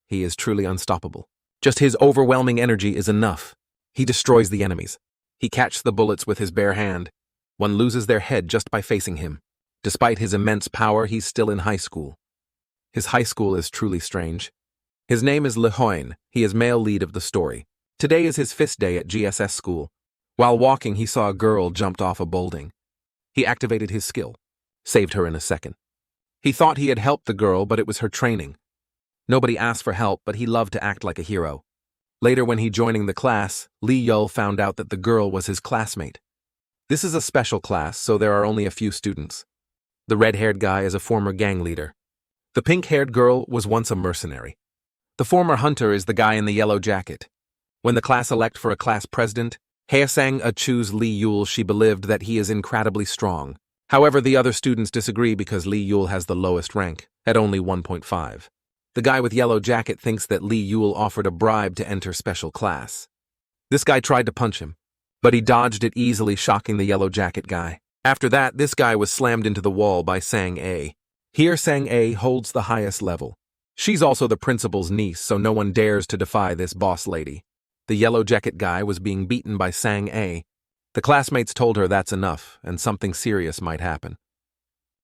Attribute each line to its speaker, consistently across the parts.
Speaker 1: he is truly unstoppable. Just his overwhelming energy is enough. He destroys the enemies. He catches the bullets with his bare hand. One loses their head just by facing him. Despite his immense power, he's still in high school. His high school is truly strange. His name is Lehoin. He is male lead of the story. Today is his 5th day at GSS school. While walking, he saw a girl jumped off a building. He activated his skill. Saved her in a second. He thought he had helped the girl, but it was her training. Nobody asked for help, but he loved to act like a hero. Later, when he joining the class, Lee Yul found out that the girl was his classmate. This is a special class, so there are only a few students. The red-haired guy is a former gang leader. The pink-haired girl was once a mercenary. The former hunter is the guy in the yellow jacket. When the class elect for a class president, Haesang choose Lee Yul. She believed that he is incredibly strong. However, the other students disagree because Lee Yul has the lowest rank, at only 1.5. The guy with yellow jacket thinks that Lee Yul offered a bribe to enter special class. This guy tried to punch him, but he dodged it easily, shocking the yellow jacket guy. After that, this guy was slammed into the wall by Sang-A. Here, Sang-A holds the highest level. She's also the principal's niece, so no one dares to defy this boss lady. The yellow jacket guy was being beaten by Sang-A. The classmates told her that's enough, and something serious might happen.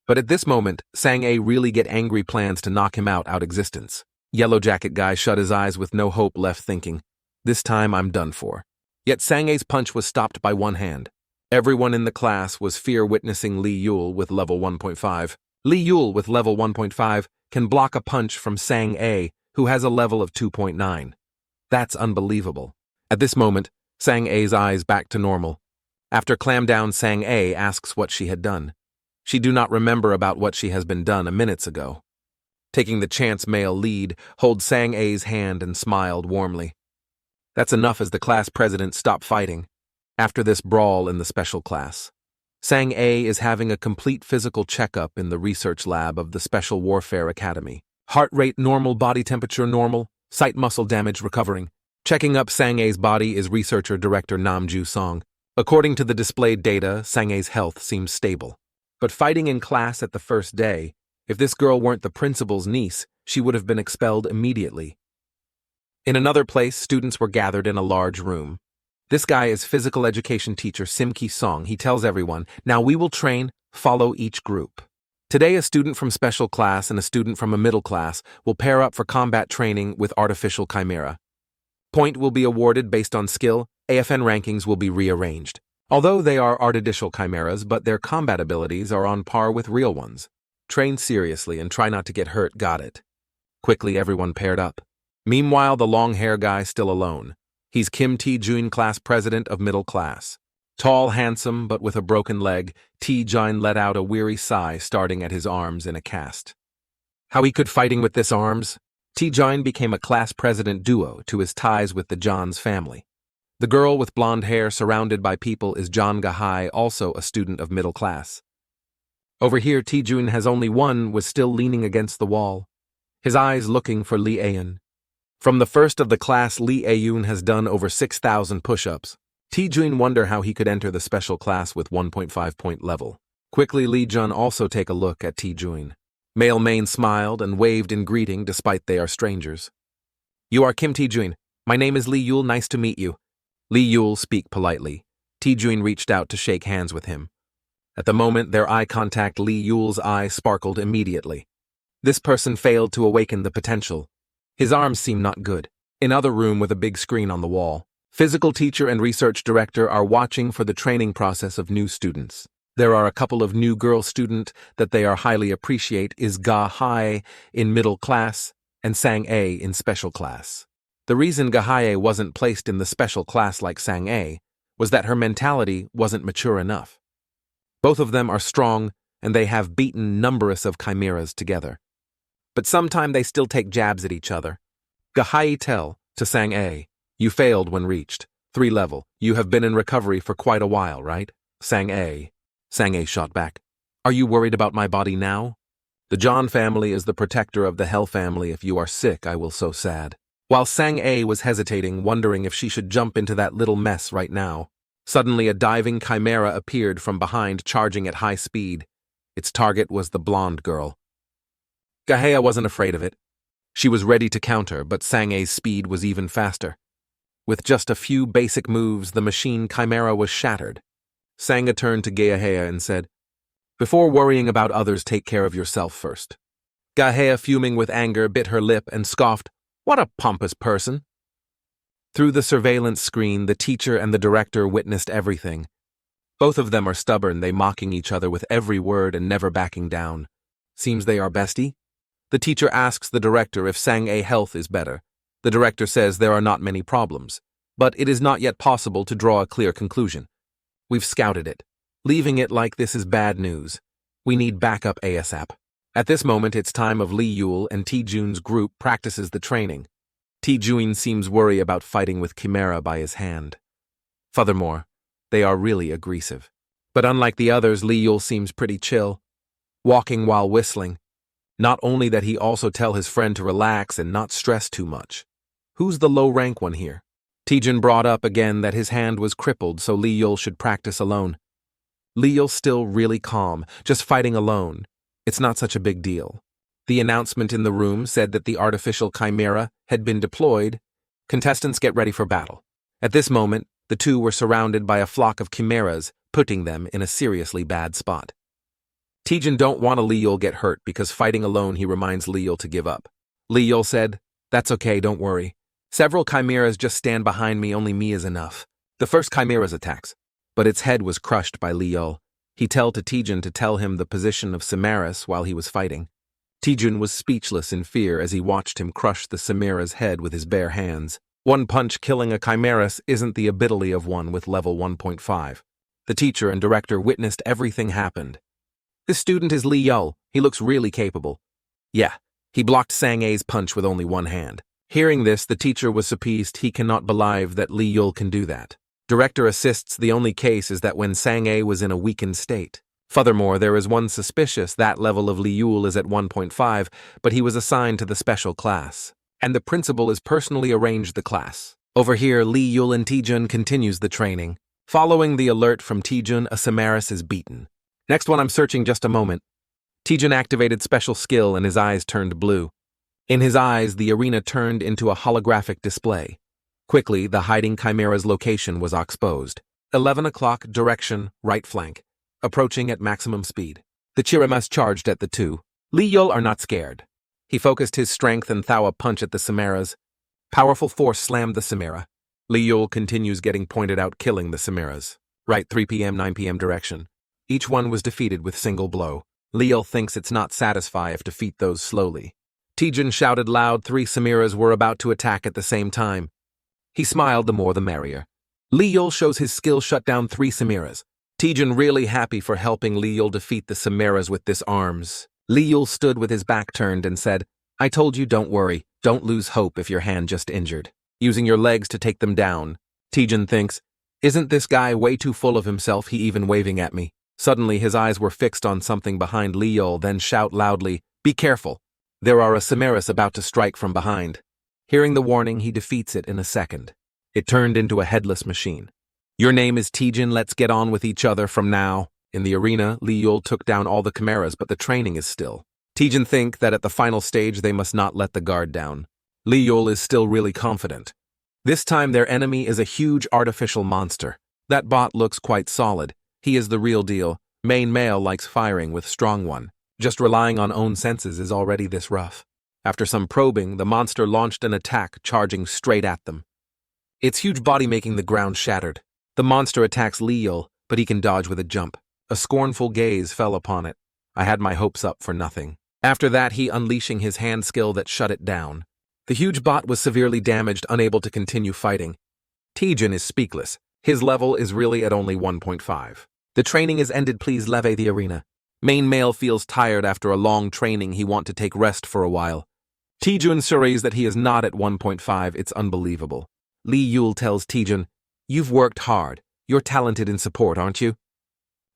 Speaker 1: But at this moment, Sang-A really get angry, plans to knock him out existence. Yellow jacket guy shut his eyes with no hope left, thinking, this time I'm done for. Yet Sang-A's punch was stopped by one hand. Everyone in the class was fear witnessing Lee Yul with level 1.5. Lee Yul with level 1.5 can block a punch from Sang-A, who has a level of 2.9. That's unbelievable. At this moment, Sang-A's eyes back to normal. After clam down, Sang-A asks what she had done. She do not remember about what she has been done a minutes ago. Taking the chance, male lead holds Sang-A's hand and smiled warmly. That's enough as the class president stopped fighting. After this brawl in the special class, Sang-A is having a complete physical checkup in the research lab of the Special Warfare Academy. Heart rate normal, body temperature normal, sight muscle damage recovering. Checking up Sang-A's body is researcher director Namju Song. According to the displayed data, Sang-A's health seems stable. But fighting in class at the first day, if this girl weren't the principal's niece, she would have been expelled immediately. In another place, students were gathered in a large room. This guy is physical education teacher Sim-Ki Song. He tells everyone, now we will train, follow each group. Today, a student from special class and a student from a middle class will pair up for combat training with artificial chimera. Point will be awarded based on skill. AFN rankings will be rearranged. Although they are artificial chimeras, but their combat abilities are on par with real ones. Train seriously and try not to get hurt, got it? Quickly, everyone paired up. Meanwhile, the long-hair guy still alone. He's Kim Tae-jun, class president of middle class. Tall, handsome, but with a broken leg, Tae-jun let out a weary sigh, starting at his arms in a cast. How he could fighting with this arms? Tae-jun became a class president duo to his ties with the John's family. The girl with blonde hair surrounded by people is John Gahai, also a student of middle class. Over here, Tae-jun has only one, was still leaning against the wall, his eyes looking for Lee Aeun. From the first of the class, Lee Aeun has done over 6,000 push-ups. Tae-jun wonder how he could enter the special class with 1.5 point level. Quickly, Lee Jun also take a look at Tae-jun. Male main smiled and waved in greeting despite they are strangers. You are Kim Tae-jun. My name is Lee Yul, nice to meet you. Lee Yul speak politely. Tae-jun reached out to shake hands with him. At the moment their eye contact, Lee Yul's eye sparkled immediately. This person failed to awaken the potential. His arms seem not good. In other room with a big screen on the wall, physical teacher and research director are watching for the training process of new students. There are a couple of new girl student that they are highly appreciate is Ga-hae in middle class and Sang-A in special class. The reason Ga-hae wasn't placed in the special class like Sang-A was that her mentality wasn't mature enough. Both of them are strong and they have beaten numerous of chimeras together. But sometime they still take jabs at each other. Ga-hae tell to Sang-A, you failed when reached 3 level. You have been in recovery for quite a while, right? Sang-A shot back. Are you worried about my body now? The John family is the protector of the Hell family. If you are sick, I will so sad. While Sang-A was hesitating, wondering if she should jump into that little mess right now, suddenly a diving chimera appeared from behind, charging at high speed. Its target was the blonde girl. Ga-hae wasn't afraid of it. She was ready to counter, but Sang-A's speed was even faster. With just a few basic moves, the machine chimera was shattered. Sang-A turned to Yahello and said, "Before worrying about others, take care of yourself first." Yahello, fuming with anger, bit her lip and scoffed, "What a pompous person!" Through the surveillance screen, the teacher and the director witnessed everything. Both of them are stubborn, they mocking each other with every word and never backing down. Seems they are bestie? The teacher asks the director if Sang-A health is better. The director says there are not many problems, but it is not yet possible to draw a clear conclusion. We've scouted it. Leaving it like this is bad news. We need backup ASAP. At this moment, it's time of Lee Yul and Taejun's group practices the training. Taejun seems worried about fighting with Chimera by his hand. Furthermore, they are really aggressive. But unlike the others, Lee Yul seems pretty chill, walking while whistling. Not only that, he also tell his friend to relax and not stress too much. Who's the low-rank one here? Taejun brought up again that his hand was crippled, so Lee Yul should practice alone. Lee Yul's still really calm, just fighting alone. It's not such a big deal. The announcement in the room said that the artificial chimera had been deployed. Contestants get ready for battle. At this moment, the two were surrounded by a flock of chimeras, putting them in a seriously bad spot. Taejun don't want Lee Yul get hurt because fighting alone he reminds Lee Yul to give up. Lee Yul said, "That's okay, don't worry. Several chimeras just stand behind me, only me is enough." The first chimera's attacks, but its head was crushed by Lee Yul. He told Taejun to tell him the position of Samaras while he was fighting. Taejun was speechless in fear as he watched him crush the Samira's head with his bare hands. One punch killing a chimeras isn't the ability of one with level 1.5. The teacher and director witnessed everything happened. This student is Lee Yul. He looks really capable. Yeah, he blocked Sang-A's punch with only one hand. Hearing this, the teacher was surprised. He cannot believe that Lee Yul can do that. Director assists. The only case is that when Sang-A was in a weakened state. Furthermore, there is one suspicious. That level of Lee Yul is at 1.5, but he was assigned to the special class. And the principal has personally arranged the class. Over here, Lee Yul and Taejun continues the training. Following the alert from Taejun, a Samaras is beaten. Next one, I'm searching just a moment. Taejun activated special skill and his eyes turned blue. In his eyes, the arena turned into a holographic display. Quickly, the hiding chimera's location was exposed. 11 o'clock, direction, right flank. Approaching at maximum speed. The Chirimas charged at the two. Lee Yul are not scared. He focused his strength and threw a punch at the Samaras. Powerful force slammed the Samara. Lee Yul continues getting pointed out, killing the Samaras. Right 3 p.m. 9 p.m. direction. Each one was defeated with single blow. Lee Yul thinks it's not satisfy if defeat those slowly. Taejun shouted loud. 3 Samaras were about to attack at the same time. He smiled, the more the merrier. Lee Yul shows his skill, shut down 3 Samaras. Taejun really happy for helping Lee Yul defeat the Samaras with this arms. Lee Yul stood with his back turned and said, "I told you, don't worry, don't lose hope if your hand just injured. Using your legs to take them down." Taejun thinks, isn't this guy way too full of himself, he even waving at me. Suddenly his eyes were fixed on something behind Lee Yul, then shout loudly, "Be careful. There are a Samaras about to strike from behind." Hearing the warning, he defeats it in a second. It turned into a headless machine. "Your name is Taejun, let's get on with each other from now." In the arena, Lee Yul took down all the chimeras, but the training is still. Taejun think that at the final stage they must not let the guard down. Lee Yul is still really confident. This time their enemy is a huge artificial monster. That bot looks quite solid. He is the real deal. Main male likes firing with strong one. Just relying on own senses is already this rough. After some probing, the monster launched an attack, charging straight at them. Its huge body making the ground shattered. The monster attacks Lee Yul, but he can dodge with a jump. A scornful gaze fell upon it. I had my hopes up for nothing. After that, he unleashing his hand skill that shut it down. The huge bot was severely damaged, unable to continue fighting. Taejun is speechless. His level is really at only 1.5. The training is ended, please leave the arena. Main male feels tired after a long training, he want to take rest for a while. Taejun surveys that he is not at 1.5, it's unbelievable. Lee Yul tells Taejun, "You've worked hard. You're talented in support, aren't you?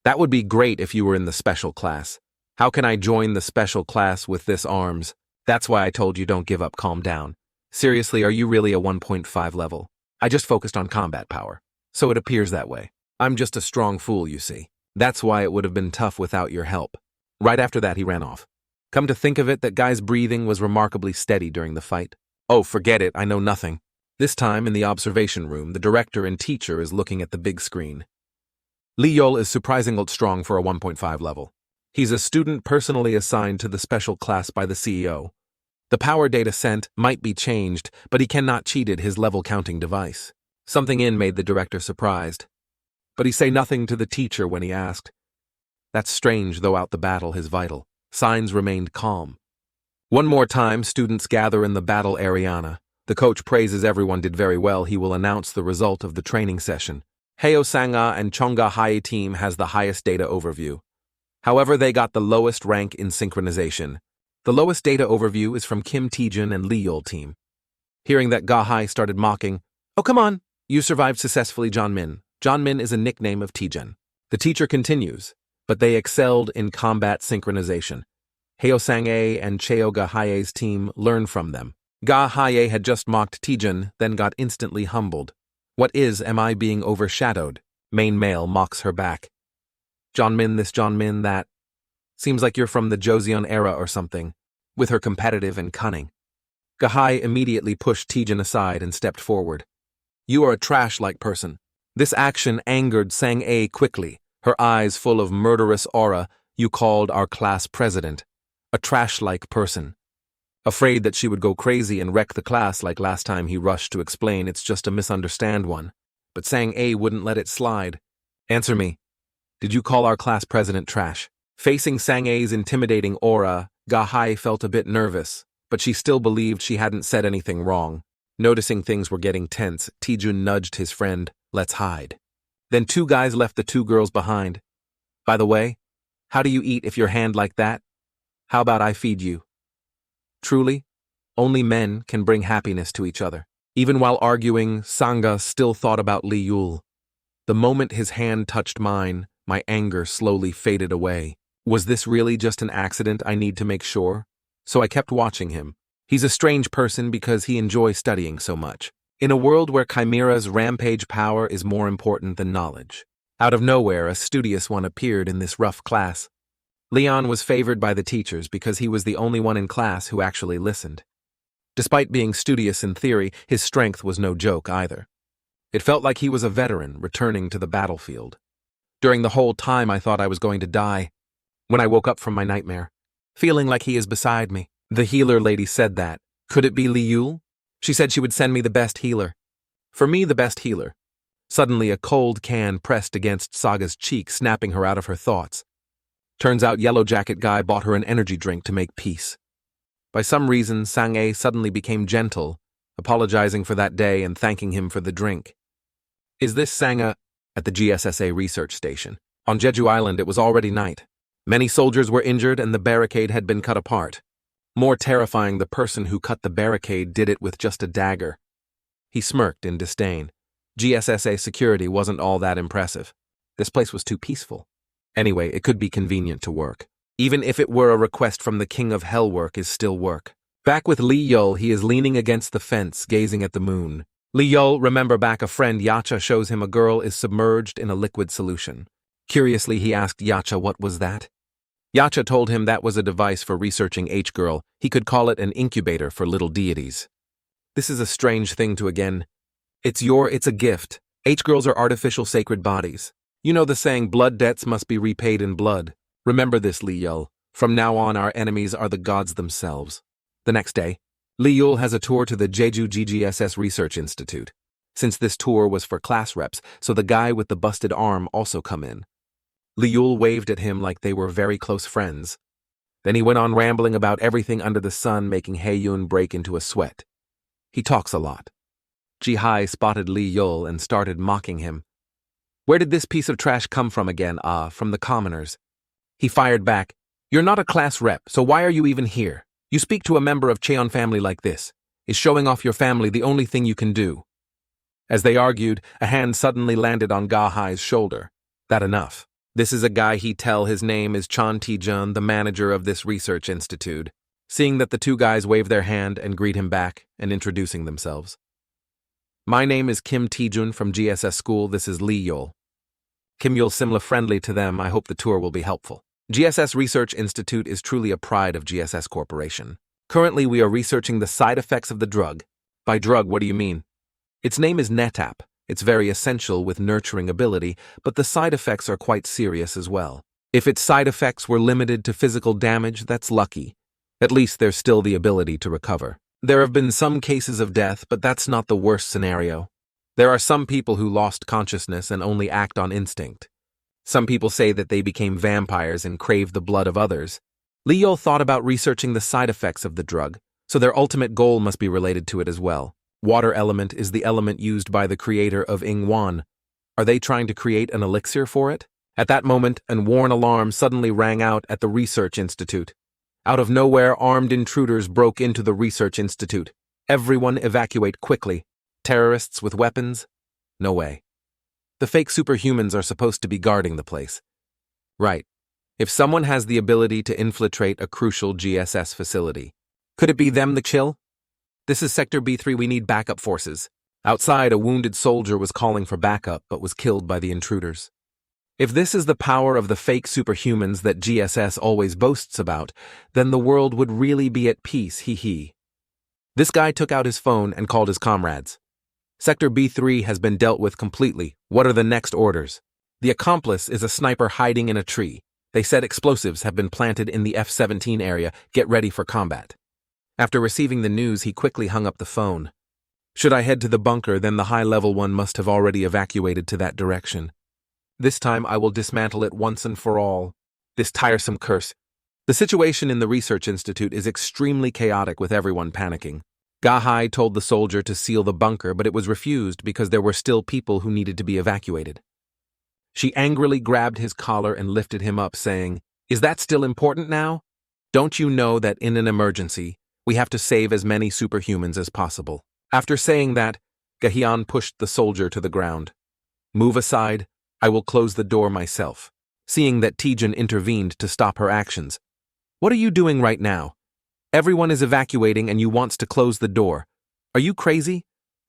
Speaker 1: That would be great if you were in the special class. How can I join the special class with this arms? That's why I told you don't give up, calm down. Seriously, are you really a 1.5 level? I just focused on combat power. So it appears that way. I'm just a strong fool, you see. That's why it would have been tough without your help." Right after that, he ran off. Come to think of it, that guy's breathing was remarkably steady during the fight. Oh, forget it, I know nothing. This time, in the observation room, the director and teacher is looking at the big screen. Lee Yol is surprisingly strong for a 1.5 level. He's a student personally assigned to the special class by the CEO. The power data sent might be changed, but he cannot cheated his level counting device. Something in made the director surprised. But he say nothing to the teacher when he asked. That's strange, though out the battle his vital signs remained calm. One more time, students gather in the battle area. The coach praises everyone did very well. He will announce the result of the training session. Heo Sanga and Chonga Hai team has the highest data overview. However, they got the lowest rank in synchronization. The lowest data overview is from Kim Taejun and Lee Yol team. Hearing that Ga Hai started mocking, "Oh, come on, you survived successfully, John Min." John Min is a nickname of Taejun. The teacher continues, but they excelled in combat synchronization. Heo Sang-ae and Cheo Ga Hae's team learned from them. Ga Hae had just mocked Taejun, then got instantly humbled. What is, am I being overshadowed? Main male mocks her back. John Min this, John Min that. Seems like you're from the Joseon era or something, with her competitive and cunning. Ga Hae immediately pushed Taejun aside and stepped forward. You are a trash-like person. This action angered Sang-ae quickly, her eyes full of murderous aura. You called our class president a trash-like person. Afraid that she would go crazy and wreck the class like last time, he rushed to explain it's just a misunderstand one. But Sang-ae wouldn't let it slide. Answer me. Did you call our class president trash? Facing Sang-ae's intimidating aura, Ga Hae felt a bit nervous, but she still believed she hadn't said anything wrong. Noticing things were getting tense, Taejun nudged his friend, "Let's hide." Then two guys left the two girls behind. By the way, how do you eat if your hand like that? How about I feed you? Truly, only men can bring happiness to each other. Even while arguing, Sangha still thought about Lee Yul. The moment his hand touched mine, my anger slowly faded away. Was this really just an accident? I need to make sure. So I kept watching him. He's a strange person because he enjoys studying so much. In a world where Chimera's rampage power is more important than knowledge. Out of nowhere, a studious one appeared in this rough class. Leon was favored by the teachers because he was the only one in class who actually listened. Despite being studious in theory, his strength was no joke either. It felt like he was a veteran returning to the battlefield. During the whole time I thought I was going to die. When I woke up from my nightmare, feeling like he is beside me. The healer lady said that. Could it be Lee Yul? She said she would send me the best healer. For me, the best healer. Suddenly a cold can pressed against Saga's cheek, snapping her out of her thoughts. Turns out Yellow Jacket guy bought her an energy drink to make peace. By some reason, Sang-ae suddenly became gentle, apologizing for that day and thanking him for the drink. Is this Sanga? At the GSSA research station. On Jeju Island it was already night. Many soldiers were injured and the barricade had been cut apart. More terrifying, the person who cut the barricade did it with just a dagger. He smirked in disdain. GSSA security wasn't all that impressive. This place was too peaceful. Anyway, it could be convenient to work. Even if it were a request from the king of hell, work is still work. Back with Lee Yul, he is leaning against the fence, gazing at the moon. Lee Yul, remember back a friend Yacha shows him a girl is submerged in a liquid solution. Curiously, he asked Yacha what was that. Yacha told him that was a device for researching H-girl. He could call it an incubator for little deities. This is a strange thing to again. It's a gift. H-girls are artificial sacred bodies. You know the saying, blood debts must be repaid in blood. Remember this, Lee Yul. From now on, our enemies are the gods themselves. The next day, Lee Yul has a tour to the Jeju GGSS Research Institute. Since this tour was for class reps, so the guy with the busted arm also come in. Lee Yul waved at him like they were very close friends. Then he went on rambling about everything under the sun, making Hae-yoon break into a sweat. He talks a lot. Ji-hai spotted Lee Yul and started mocking him. Where did this piece of trash come from again? From the commoners. He fired back. You're not a class rep, so why are you even here? You speak to a member of Cheon family like this. Is showing off your family the only thing you can do? As they argued, a hand suddenly landed on Ga-hai's shoulder. That enough. This is a guy he tell his name is Chon Taejun, the manager of this research institute. Seeing that the two guys wave their hand and greet him back and introducing themselves. My name is Kim Taejun from GSS school. This is Lee Yul. Kim Yul similar friendly to them. I hope the tour will be helpful. GSS Research Institute is truly a pride of GSS Corporation. Currently, we are researching the side effects of the drug. By drug, what do you mean? Its name is NetApp. It's very essential with nurturing ability, but the side effects are quite serious as well. If its side effects were limited to physical damage, that's lucky. At least there's still the ability to recover. There have been some cases of death, but that's not the worst scenario. There are some people who lost consciousness and only act on instinct. Some people say that they became vampires and crave the blood of others. Leo thought about researching the side effects of the drug, so their ultimate goal must be related to it as well. Water element is the element used by the creator of Ingwan. Are they trying to create an elixir for it? At that moment, an warn alarm suddenly rang out at the Research Institute. Out of nowhere, armed intruders broke into the Research Institute. Everyone evacuate quickly. Terrorists with weapons? No way. The fake superhumans are supposed to be guarding the place. Right. If someone has the ability to infiltrate a crucial GSS facility, could it be them the chill? This is Sector B3, we need backup forces. Outside, a wounded soldier was calling for backup but was killed by the intruders. If this is the power of the fake superhumans that GSS always boasts about, then the world would really be at peace, hee. This guy took out his phone and called his comrades. Sector B3 has been dealt with completely. What are the next orders? The accomplice is a sniper hiding in a tree. They said explosives have been planted in the F-17 area. Get ready for combat. After receiving the news, he quickly hung up the phone. Should I head to the bunker, then the high-level one must have already evacuated to that direction. This time I will dismantle it once and for all. This tiresome curse. The situation in the Research Institute is extremely chaotic with everyone panicking. Gahai told the soldier to seal the bunker, but it was refused because there were still people who needed to be evacuated. She angrily grabbed his collar and lifted him up, saying, "Is that still important now? Don't you know that in an emergency, we have to save as many superhumans as possible?" After saying that, Gahian pushed the soldier to the ground. "Move aside, I will close the door myself." Seeing that Tijun intervened to stop her actions. "What are you doing right now? Everyone is evacuating and you wants to close the door. Are you crazy?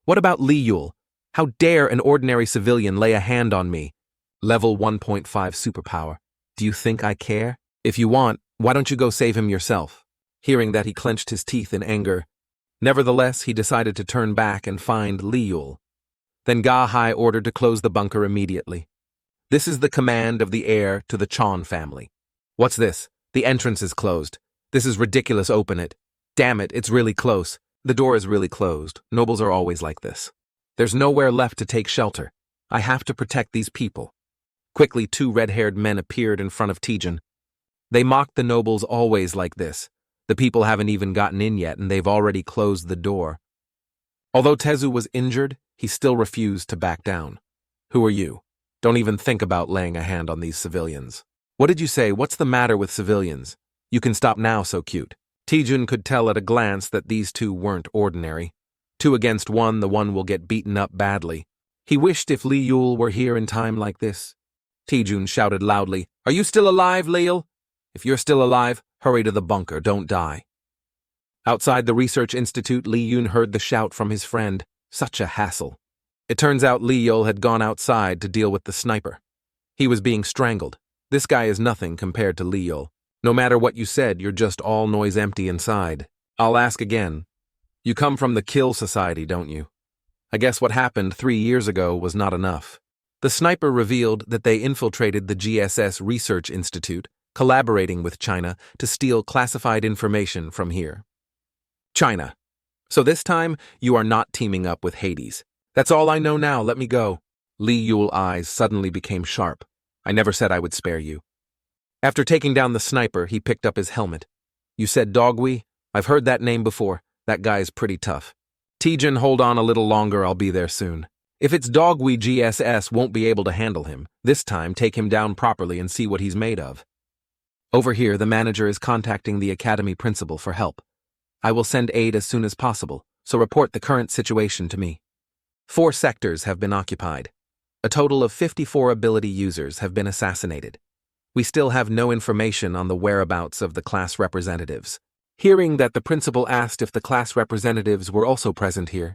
Speaker 1: What about Li Yul? How dare an ordinary civilian lay a hand on me? Level 1.5 superpower. Do you think I care? If you want, why don't you go save him yourself?" Hearing that, he clenched his teeth in anger. Nevertheless, he decided to turn back and find Li Yul. Then Gahai ordered to close the bunker immediately. This is the command of the heir to the Chon family. What's this? The entrance is closed. This is ridiculous, open it. Damn it, it's really close. The door is really closed. Nobles are always like this. There's nowhere left to take shelter. I have to protect these people. Quickly, two red-haired men appeared in front of Tijun. They mocked the nobles always like this. The people haven't even gotten in yet and they've already closed the door. Although Tezu was injured, he still refused to back down. Who are you? Don't even think about laying a hand on these civilians. What did you say? What's the matter with civilians? You can stop now, so cute. Tijun could tell at a glance that these two weren't ordinary. 2 against 1, the one will get beaten up badly. He wished if Li Yul were here in time like this. Tijun shouted loudly, "Are you still alive, Leal? If you're still alive, hurry to the bunker, don't die." Outside the Research Institute, Li Yun heard the shout from his friend. Such a hassle. It turns out Li Yul had gone outside to deal with the sniper. He was being strangled. This guy is nothing compared to Li Yul. No matter what you said, you're just all noise empty inside. I'll ask again. You come from the Kill Society, don't you? I guess what happened 3 years ago was not enough. The sniper revealed that they infiltrated the GSS Research Institute, collaborating with China to steal classified information from here. China. So this time, you are not teaming up with Hades. That's all I know now, let me go. Li Yul's eyes suddenly became sharp. I never said I would spare you. After taking down the sniper, he picked up his helmet. You said Dogwi? I've heard that name before. That guy's pretty tough. Tijun, hold on a little longer, I'll be there soon. If it's Dogwi, GSS won't be able to handle him. This time, take him down properly and see what he's made of. Over here, the manager is contacting the academy principal for help. I will send aid as soon as possible, so report the current situation to me. 4 sectors have been occupied. A total of 54 ability users have been assassinated. We still have no information on the whereabouts of the class representatives. Hearing that, the principal asked if the class representatives were also present here.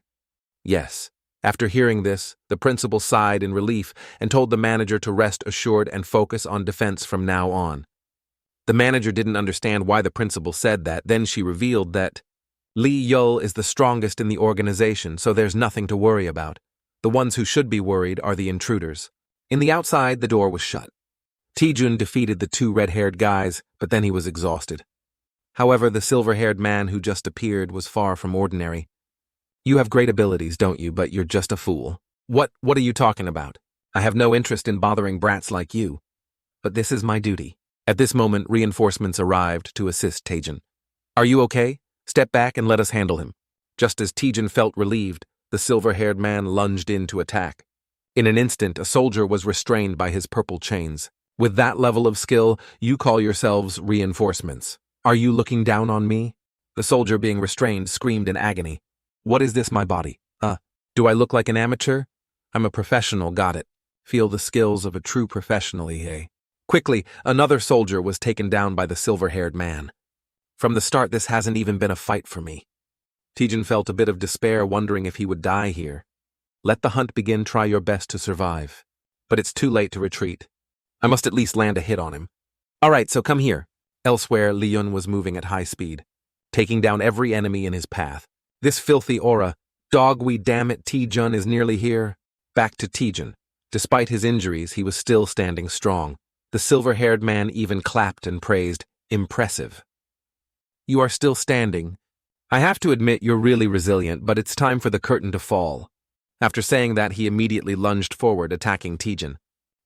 Speaker 1: Yes. After hearing this, the principal sighed in relief and told the manager to rest assured and focus on defense from now on. The manager didn't understand why the principal said that. Then she revealed that Li Yul is the strongest in the organization, so there's nothing to worry about. The ones who should be worried are the intruders. In the outside, the door was shut. Taejun defeated the two red-haired guys, but then he was exhausted. However, the silver-haired man who just appeared was far from ordinary. You have great abilities, don't you, but you're just a fool. What are you talking about? I have no interest in bothering brats like you. But this is my duty. At this moment, reinforcements arrived to assist Taejun. Are you okay? Step back and let us handle him. Just as Taejun felt relieved, the silver-haired man lunged in to attack. In an instant, a soldier was restrained by his purple chains. With that level of skill, you call yourselves reinforcements. Are you looking down on me? The soldier being restrained screamed in agony. What is this, my body? Do I look like an amateur? I'm a professional, got it. Feel the skills of a true professional, eh? Quickly, another soldier was taken down by the silver-haired man. From the start, this hasn't even been a fight for me. Taejun felt a bit of despair, wondering if he would die here. Let the hunt begin, try your best to survive. But it's too late to retreat. I must at least land a hit on him. All right, so come here. Elsewhere, Leon was moving at high speed, taking down every enemy in his path. This filthy aura, damn it, Taejun is nearly here. Back to Taejun. Despite his injuries, he was still standing strong. The silver-haired man even clapped and praised, impressive. You are still standing. I have to admit you're really resilient, but it's time for the curtain to fall. After saying that, he immediately lunged forward, attacking Taejun.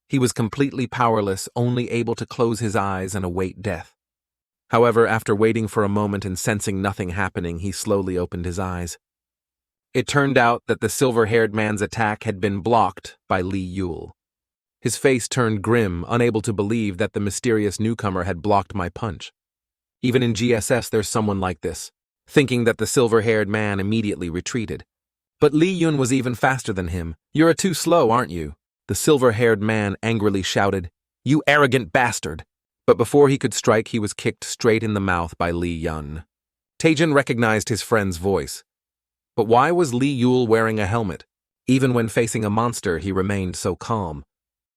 Speaker 1: He was completely powerless, only able to close his eyes and await death. However, after waiting for a moment and sensing nothing happening, he slowly opened his eyes. It turned out that the silver-haired man's attack had been blocked by Li Yul. His face turned grim, unable to believe that the mysterious newcomer had blocked my punch. Even in GSS there's someone like this. Thinking that the silver-haired man immediately retreated. But Li Yun was even faster than him. You're too slow, aren't you? The silver-haired man angrily shouted, You arrogant bastard! But before he could strike, he was kicked straight in the mouth by Li Yun. Taejun recognized his friend's voice. But why was Li Yul wearing a helmet? Even when facing a monster, he remained so calm.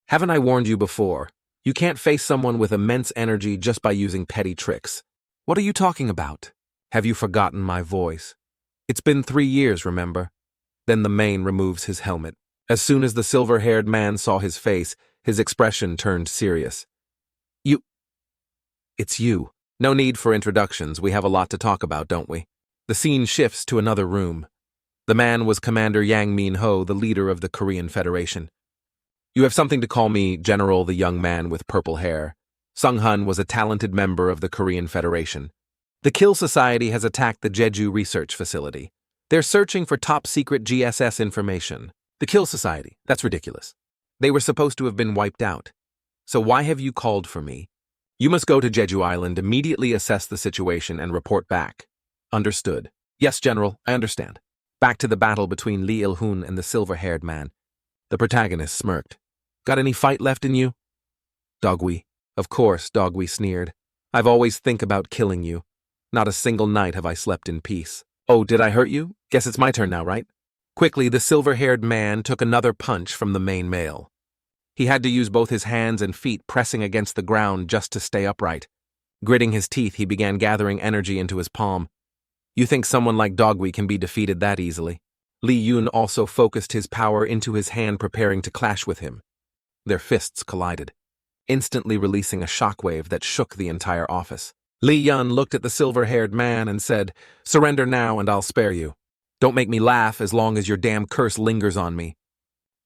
Speaker 1: Haven't I warned you before? You can't face someone with immense energy just by using petty tricks. What are you talking about? Have you forgotten my voice? It's been 3 years, remember? Then the Main removes his helmet. As soon as the silver-haired man saw his face, his expression turned serious. It's you. No need for introductions, we have a lot to talk about, don't we? The scene shifts to another room. The man was Commander Yang Min-ho, the leader of the Korean Federation. You have something to call me, General, the young man with purple hair. Sung-hun was a talented member of the Korean Federation. The Kill Society has attacked the Jeju Research Facility. They're searching for top-secret GSS information. The Kill Society, that's ridiculous. They were supposed to have been wiped out. So why have you called for me? You must go to Jeju Island, immediately assess the situation, and report back. Understood. Yes, General, I understand. Back to the battle between Lee Il-hun and the silver-haired man. The protagonist smirked. Got any fight left in you? Dogwi. Of course, Dogwi sneered. I've always think about killing you. Not a single night have I slept in peace. Oh, did I hurt you? Guess it's my turn now, right? Quickly, the silver-haired man took another punch from the main male. He had to use both his hands and feet, pressing against the ground just to stay upright. Gritting his teeth, he began gathering energy into his palm. You think someone like Dogwi can be defeated that easily? Li Yun also focused his power into his hand, preparing to clash with him. Their fists collided, instantly releasing a shockwave that shook the entire office. Li Yun looked at the silver-haired man and said, Surrender now and I'll spare you. Don't make me laugh as long as your damn curse lingers on me.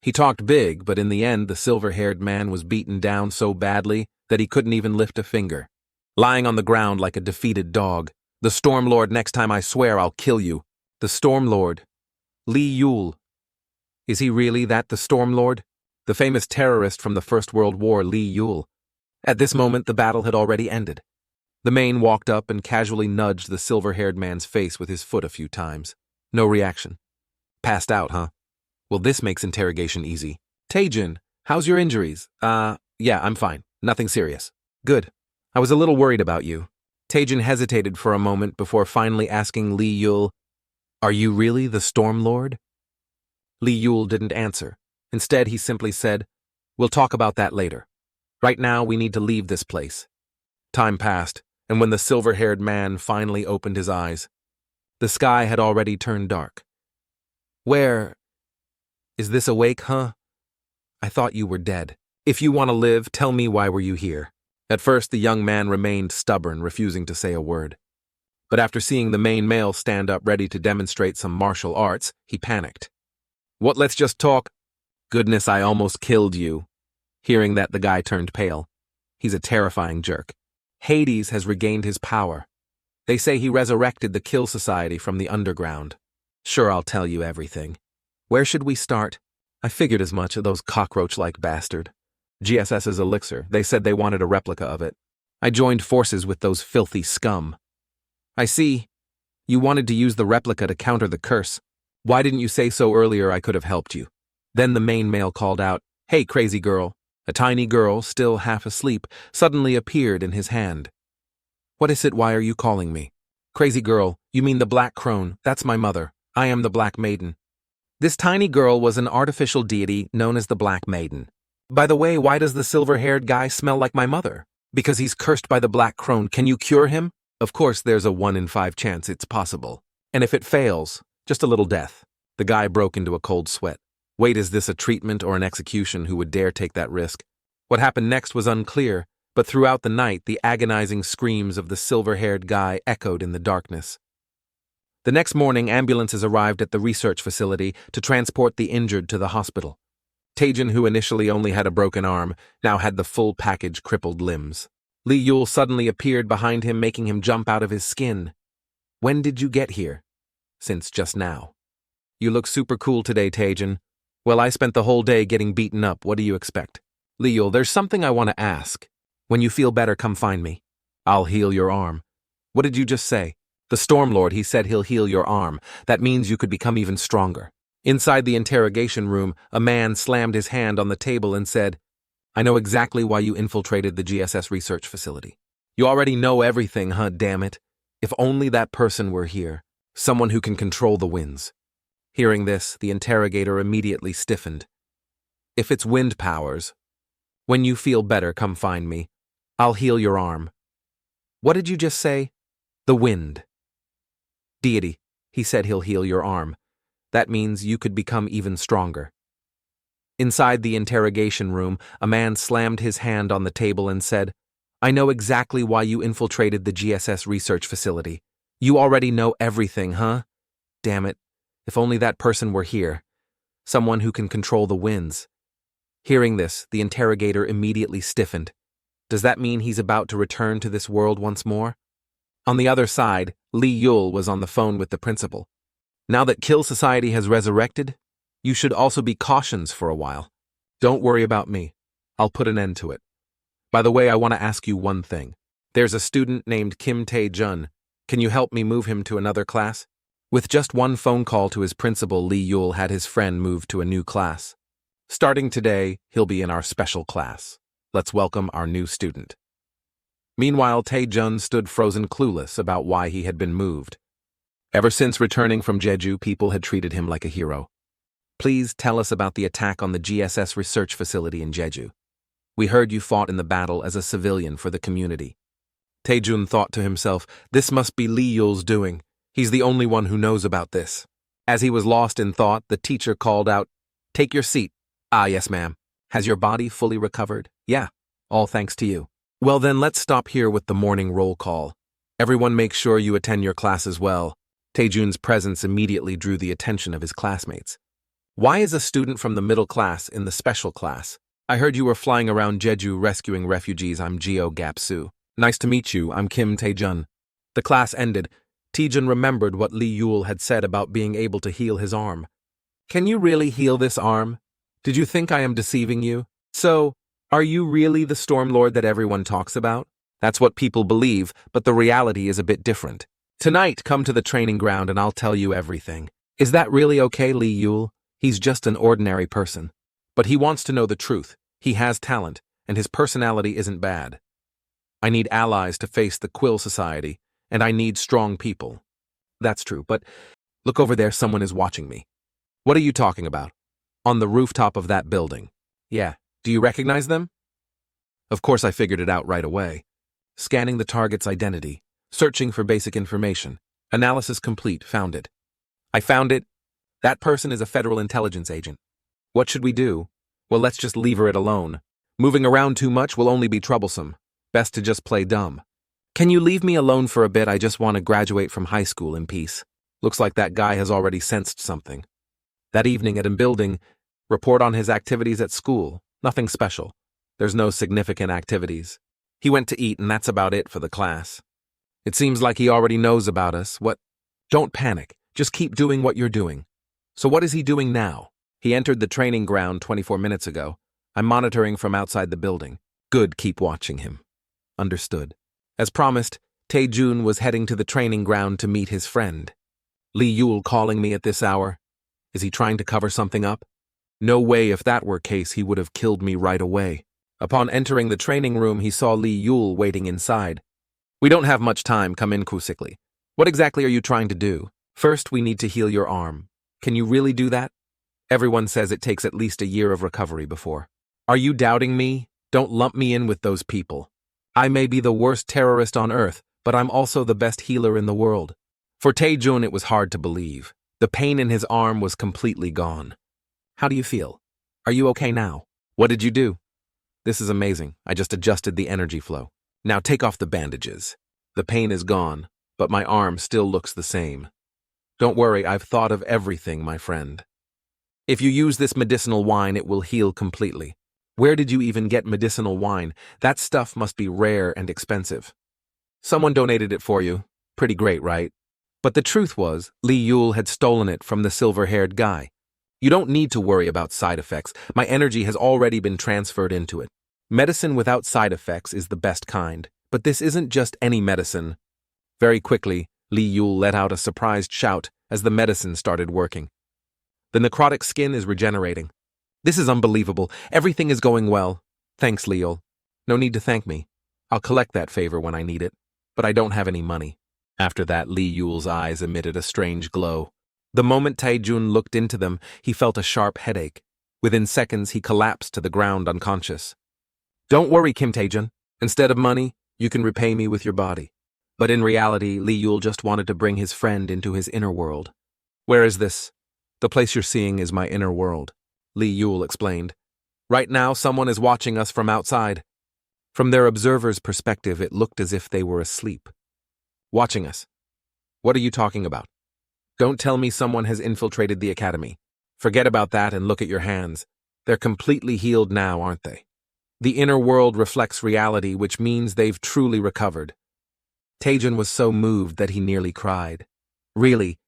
Speaker 1: He talked big, but in the end, the silver-haired man was beaten down so badly that he couldn't even lift a finger. Lying on the ground like a defeated dog. The Stormlord, next time I swear I'll kill you. The Stormlord. Li Yul. Is he really the Stormlord? The famous terrorist from the First World War, Li Yul. At this moment, the battle had already ended. The Main walked up and casually nudged the silver-haired man's face with his foot a few times. No reaction. Passed out, huh? Well, this makes interrogation easy. Taejun, how's your injuries? Yeah, I'm fine. Nothing serious. Good. I was a little worried about you. Taejun hesitated for a moment before finally asking Li Yul, Are you really the Stormlord? Li Yul didn't answer. Instead, he simply said, We'll talk about that later. Right now, we need to leave this place. Time passed, and when the silver-haired man finally opened his eyes, the sky had already turned dark. Where? Is this awake, huh? I thought you were dead. If you want to live, tell me why were you here. At first, the young man remained stubborn, refusing to say a word. But after seeing the main male stand up ready to demonstrate some martial arts, he panicked. What, let's just talk? Goodness, I almost killed you. Hearing that, the guy turned pale. He's a terrifying jerk. Hades has regained his power. They say he resurrected the Kill Society from the underground. Sure, I'll tell you everything. Where should we start? I figured as much, those cockroach-like bastard. GSS's elixir, they said they wanted a replica of it. I joined forces with those filthy scum. I see. You wanted to use the replica to counter the curse. Why didn't you say so earlier? I could have helped you. Then the main male called out, Hey, crazy girl. A tiny girl, still half asleep, suddenly appeared in his hand. What is it? Why are you calling me? Crazy girl, you mean the Black Crone? That's my mother. I am the Black Maiden. This tiny girl was an artificial deity known as the Black Maiden. By the way, why does the silver-haired guy smell like my mother? Because he's cursed by the Black Crone. Can you cure him? Of course, there's a 1 in 5 chance it's possible. And if it fails, just a little death. The guy broke into a cold sweat. Wait, is this a treatment or an execution? Who would dare take that risk? What happened next was unclear, but throughout the night, the agonizing screams of the silver-haired guy echoed in the darkness. The next morning, ambulances arrived at the research facility to transport the injured to the hospital. Taejin, who initially only had a broken arm, now had the full package crippled limbs. Lee Yul suddenly appeared behind him, making him jump out of his skin. When did you get here? Since just now. You look super cool today, Taejin. Well, I spent the whole day getting beaten up. What do you expect? Lee Yul, there's something I want to ask. When you feel better, come find me. I'll heal your arm. What did you just say? The Stormlord, he said he'll heal your arm. That means you could become even stronger. Inside the interrogation room, a man slammed his hand on the table and said, I know exactly why you infiltrated the GSS research facility. You already know everything, huh, damn it? If only that person were here. Someone who can control the winds. Hearing this, the interrogator immediately stiffened. If it's wind powers, when you feel better, come find me. I'll heal your arm. What did you just say? The wind. Deity, he said he'll heal your arm. That means you could become even stronger. Inside the interrogation room, a man slammed his hand on the table and said, I know exactly why you infiltrated the GSS research facility. You already know everything, huh? Damn it. If only that person were here. Someone who can control the winds. Hearing this, the interrogator immediately stiffened. Does that mean he's about to return to this world once more? On the other side, Lee Yul was on the phone with the principal. Now that Kill Society has resurrected, you should also be cautious for a while. Don't worry about me. I'll put an end to it. By the way, I want to ask you one thing. There's a student named Kim Tae-jun. Can you help me move him to another class? With just one phone call to his principal, Lee Yul had his friend moved to a new class. Starting today, he'll be in our special class. Let's welcome our new student. Meanwhile, Tae-jun stood frozen, clueless about why he had been moved. Ever since returning from Jeju, people had treated him like a hero. Please tell us about the attack on the GSS research facility in Jeju. We heard you fought in the battle as a civilian for the community. Tae-jun thought to himself, this must be Lee Yul's doing. He's the only one who knows about this. As he was lost in thought, the teacher called out, Take your seat. Ah, yes, ma'am. Has your body fully recovered? Yeah, all thanks to you. Well then, let's stop here with the morning roll call. Everyone make sure you attend your class as well. Tae-jun's presence immediately drew the attention of his classmates. Why is a student from the middle class in the special class? I heard you were flying around Jeju rescuing refugees. I'm Geo Gapsu. Nice to meet you. I'm Kim Tae-jun. The class ended. Tae-jun remembered what Lee Yul had said about being able to heal his arm. Can you really heal this arm? Did you think I am deceiving you? So, are you really the Stormlord that everyone talks about? That's what people believe, but the reality is a bit different. Tonight, come to the training ground and I'll tell you everything. Is that really okay, Lee Yul? He's just an ordinary person. But he wants to know the truth. He has talent, and his personality isn't bad. I need allies to face the Quill Society, and I need strong people. That's true, but look over there, someone is watching me. What are you talking about? On the rooftop of that building. Yeah, do you recognize them? Of course I figured it out right away. Scanning the target's identity. Searching for basic information. Analysis complete. Found it. I found it. That person is a federal intelligence agent. What should we do? Well, let's just leave her alone. Moving around too much will only be troublesome. Best to just play dumb. Can you leave me alone for a bit? I just want to graduate from high school in peace. Looks like that guy has already sensed something. That evening at a building, report on his activities at school. Nothing special. There's no significant activities. He went to eat and that's about it for the class. It seems like he already knows about us. What? Don't panic. Just keep doing what you're doing. So what is he doing now? He entered the training ground 24 minutes ago. I'm monitoring from outside the building. Good, keep watching him. Understood. As promised, Tae-jun was heading to the training ground to meet his friend. Lee Yul calling me at this hour? Is he trying to cover something up? No way, if that were case, he would have killed me right away. Upon entering the training room, he saw Lee Yul waiting inside. We don't have much time, come in quickly. What exactly are you trying to do? First, we need to heal your arm. Can you really do that? Everyone says it takes at least a year of recovery before. Are you doubting me? Don't lump me in with those people. I may be the worst terrorist on earth, but I'm also the best healer in the world. For Tae-jun, it was hard to believe. The pain in his arm was completely gone. How do you feel? Are you okay now? What did you do? This is amazing. I just adjusted the energy flow. Now take off the bandages. The pain is gone, but my arm still looks the same. Don't worry, I've thought of everything, my friend. If you use this medicinal wine, it will heal completely. Where did you even get medicinal wine? That stuff must be rare and expensive. Someone donated it for you. Pretty great, right? But the truth was, Lee Yul had stolen it from the silver-haired guy. You don't need to worry about side effects. My energy has already been transferred into it. Medicine without side effects is the best kind, but this isn't just any medicine. Very quickly, Lee Yul let out a surprised shout as the medicine started working. The necrotic skin is regenerating. This is unbelievable. Everything is going well. Thanks, Lee Yul. No need to thank me. I'll collect that favor when I need it, but I don't have any money. After that, Lee Yul's eyes emitted a strange glow. The moment Tae-jun looked into them, he felt a sharp headache. Within seconds, he collapsed to the ground unconscious. Don't worry, Kim Tae-jun. Instead of money, you can repay me with your body. But in reality, Lee Yul just wanted to bring his friend into his inner world. Where is this? The place you're seeing is my inner world, Lee Yul explained. Right now, someone is watching us from outside. From their observer's perspective, it looked as if they were asleep. Watching us. What are you talking about? Don't tell me someone has infiltrated the academy. Forget about that and look at your hands. They're completely healed now, aren't they? The inner world reflects reality, which means they've truly recovered. Tae-jun was so moved that he nearly cried. Really?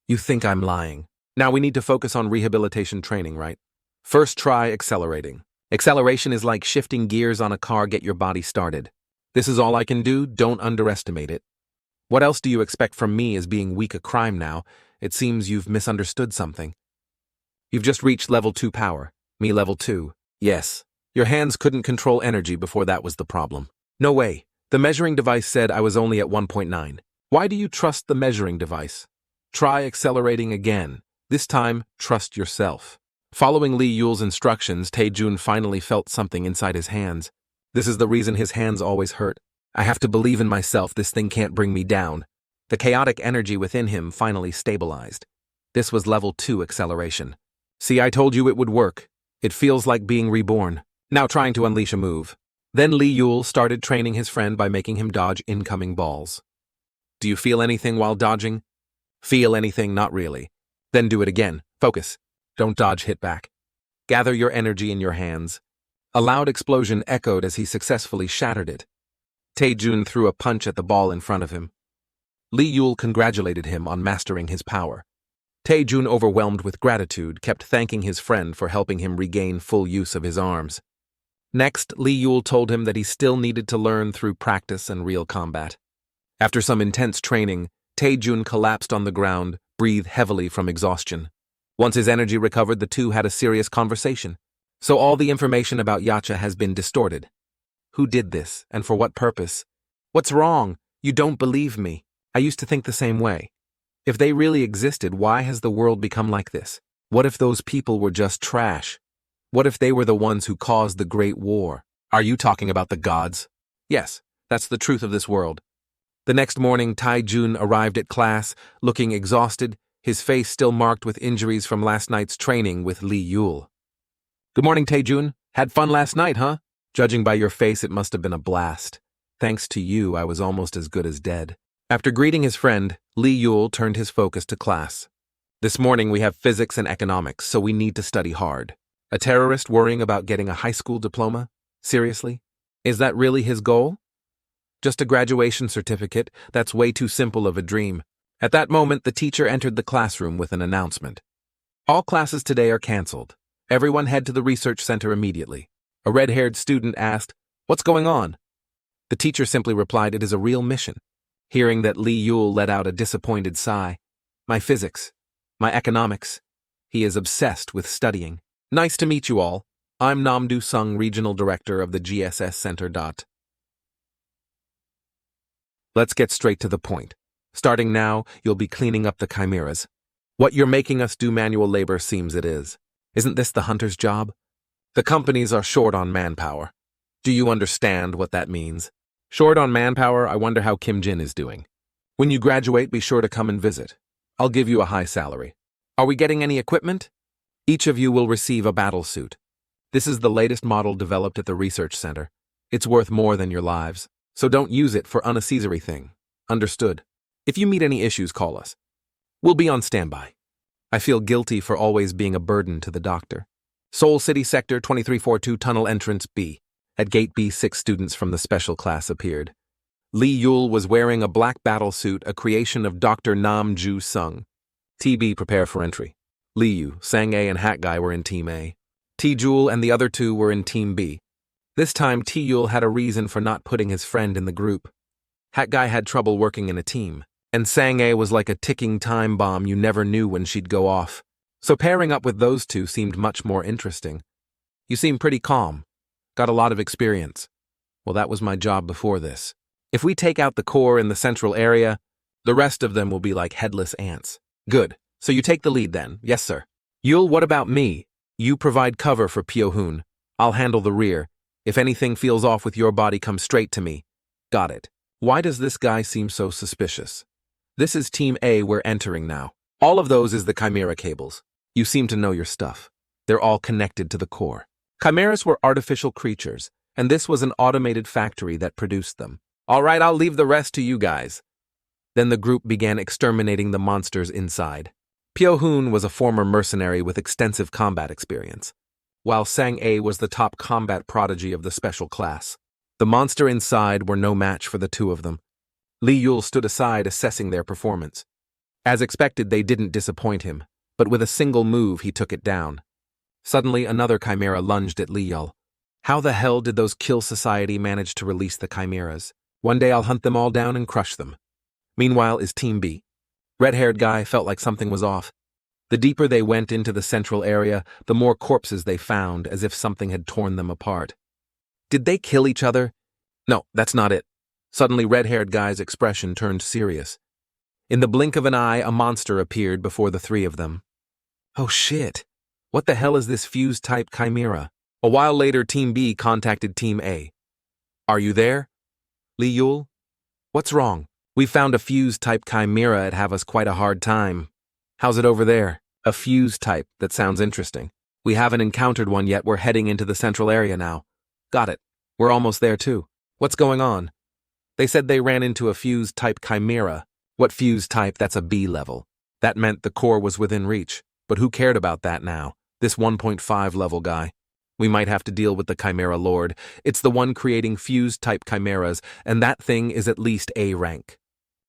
Speaker 1: You think I'm lying? Now we need to focus on rehabilitation training, right? First try accelerating. Acceleration is like shifting gears on a car. Get your body started. This is all I can do. Don't underestimate it. What else do you expect from me as being weak a crime now? It seems you've misunderstood something. You've just reached level 2 power. Me level 2. Yes. Your hands couldn't control energy before, that was the problem. No way. The measuring device said I was only at 1.9. Why do you trust the measuring device? Try accelerating again. This time, trust yourself. Following Lee Yul's instructions, Tae-jun finally felt something inside his hands. This is the reason his hands always hurt. I have to believe in myself. This thing can't bring me down. The chaotic energy within him finally stabilized. This was level 2 acceleration. See, I told you it would work. It feels like being reborn. Now trying to unleash a move. Then Lee Yul started training his friend by making him dodge incoming balls. Do you feel anything while dodging? Feel anything? Not really. Then do it again. Focus. Don't dodge, hit back. Gather your energy in your hands. A loud explosion echoed as he successfully shattered it. Tae-jun threw a punch at the ball in front of him. Lee Yul congratulated him on mastering his power. Tae-jun, overwhelmed with gratitude, kept thanking his friend for helping him regain full use of his arms. Next, Lee Yul told him that he still needed to learn through practice and real combat. After some intense training, Tae-jun collapsed on the ground, breathed heavily from exhaustion. Once his energy recovered, the two had a serious conversation. So all the information about Yacha has been distorted. Who did this, and for what purpose? What's wrong? You don't believe me. I used to think the same way. If they really existed, why has the world become like this? What if those people were just trash? What if they were the ones who caused the Great War? Are you talking about the gods? Yes, That's the truth of this world. The next morning, Tai-jun arrived at class, looking exhausted, his face still marked with injuries from last night's training with Lee Yule. Good morning, Tai-jun. Had fun last night, huh? Judging by your face, it must have been a blast. Thanks to you, I was almost as good as dead. After greeting his friend, Lee Yule turned his focus to class. This morning we have physics and economics, so we need to study hard. A terrorist worrying about getting a high school diploma? Seriously? Is that really his goal? Just a graduation certificate, that's way too simple of a dream. At that moment, the teacher entered the classroom with an announcement. All classes today are canceled. Everyone head to the research center immediately. A red-haired student asked, "What's going on?" The teacher simply replied, "It is a real mission." Hearing that, Lee Yule let out a disappointed sigh. My physics. My economics. He is obsessed with studying. Nice to meet you all. I'm Namdu Sung, Regional Director of the GSS Center. Let's get straight to the point. Starting now, you'll be cleaning up the chimeras. What you're making us do manual labor seems it is. Isn't this the hunter's job? The companies are short on manpower. Do you understand what that means? Short on manpower, I wonder how Kim Jin is doing. When you graduate, be sure to come and visit. I'll give you a high salary. Are we getting any equipment? Each of you will receive a battle suit. This is the latest model developed at the research center. It's worth more than your lives, so don't use it for unnecessary thing. Understood? If you meet any issues, call us. We'll be on standby. I feel guilty for always being a burden to the doctor. Seoul City Sector 2342 Tunnel Entrance B. At Gate B, 6 students from the special class appeared. Lee Yule was wearing a black battle suit, a creation of Dr. Nam Ju Sung. TB, prepare for entry. Lee Yu, Sang-A, and Hat Guy were in Team A. T-Jule and the other 2 were in Team B. This time, T-Yule had a reason for not putting his friend in the group. Hat Guy had trouble working in a team, and Sang-A was like a ticking time bomb you never knew when she'd go off. So pairing up with those 2 seemed much more interesting. You seem pretty calm. Got a lot of experience. Well, that was my job before this. If we take out the core in the central area, the rest of them will be like headless ants. Good. So you take the lead then. Yes, sir. Yule, what about me? You provide cover for Pyo-hoon. I'll handle the rear. If anything feels off with your body, come straight to me. Got it. Why does this guy seem so suspicious? This is Team A we're entering now. All of those is the chimera cables. You seem to know your stuff. They're all connected to the core. Chimeras were artificial creatures, and this was an automated factory that produced them. All right, I'll leave the rest to you guys. Then the group began exterminating the monsters inside. Pyo-hoon was a former mercenary with extensive combat experience, while Sang-A was the top combat prodigy of the special class. The monster inside were no match for the 2 of them. Lee Yule stood aside assessing their performance. As expected, they didn't disappoint him, but with a single move he took it down. Suddenly, another chimera lunged at Lee Yule. How the hell did those Kill Society manage to release the chimeras? One day I'll hunt them all down and crush them. Meanwhile is Team B. Red-haired guy felt like something was off. The deeper they went into the central area, the more corpses they found, as if something had torn them apart. Did they kill each other? No, that's not it. Suddenly, red-haired guy's expression turned serious. In the blink of an eye, a monster appeared before the 3 of them. Oh shit! What the hell is this fuse-type chimera? A while later, Team B contacted Team A. Are you there? Lee Yule? What's wrong? We found a fuse-type chimera. It'd have us quite a hard time. How's it over there? A fuse type. That sounds interesting. We haven't encountered one yet. We're heading into the central area now. Got it. We're almost there too. What's going on? They said they ran into a fuse-type chimera. What fuse type? That's a B level. That meant the core was within reach. But who cared about that now? This 1.5 level guy. We might have to deal with the Chimera Lord. It's the one creating fuse-type chimeras, and that thing is at least A rank.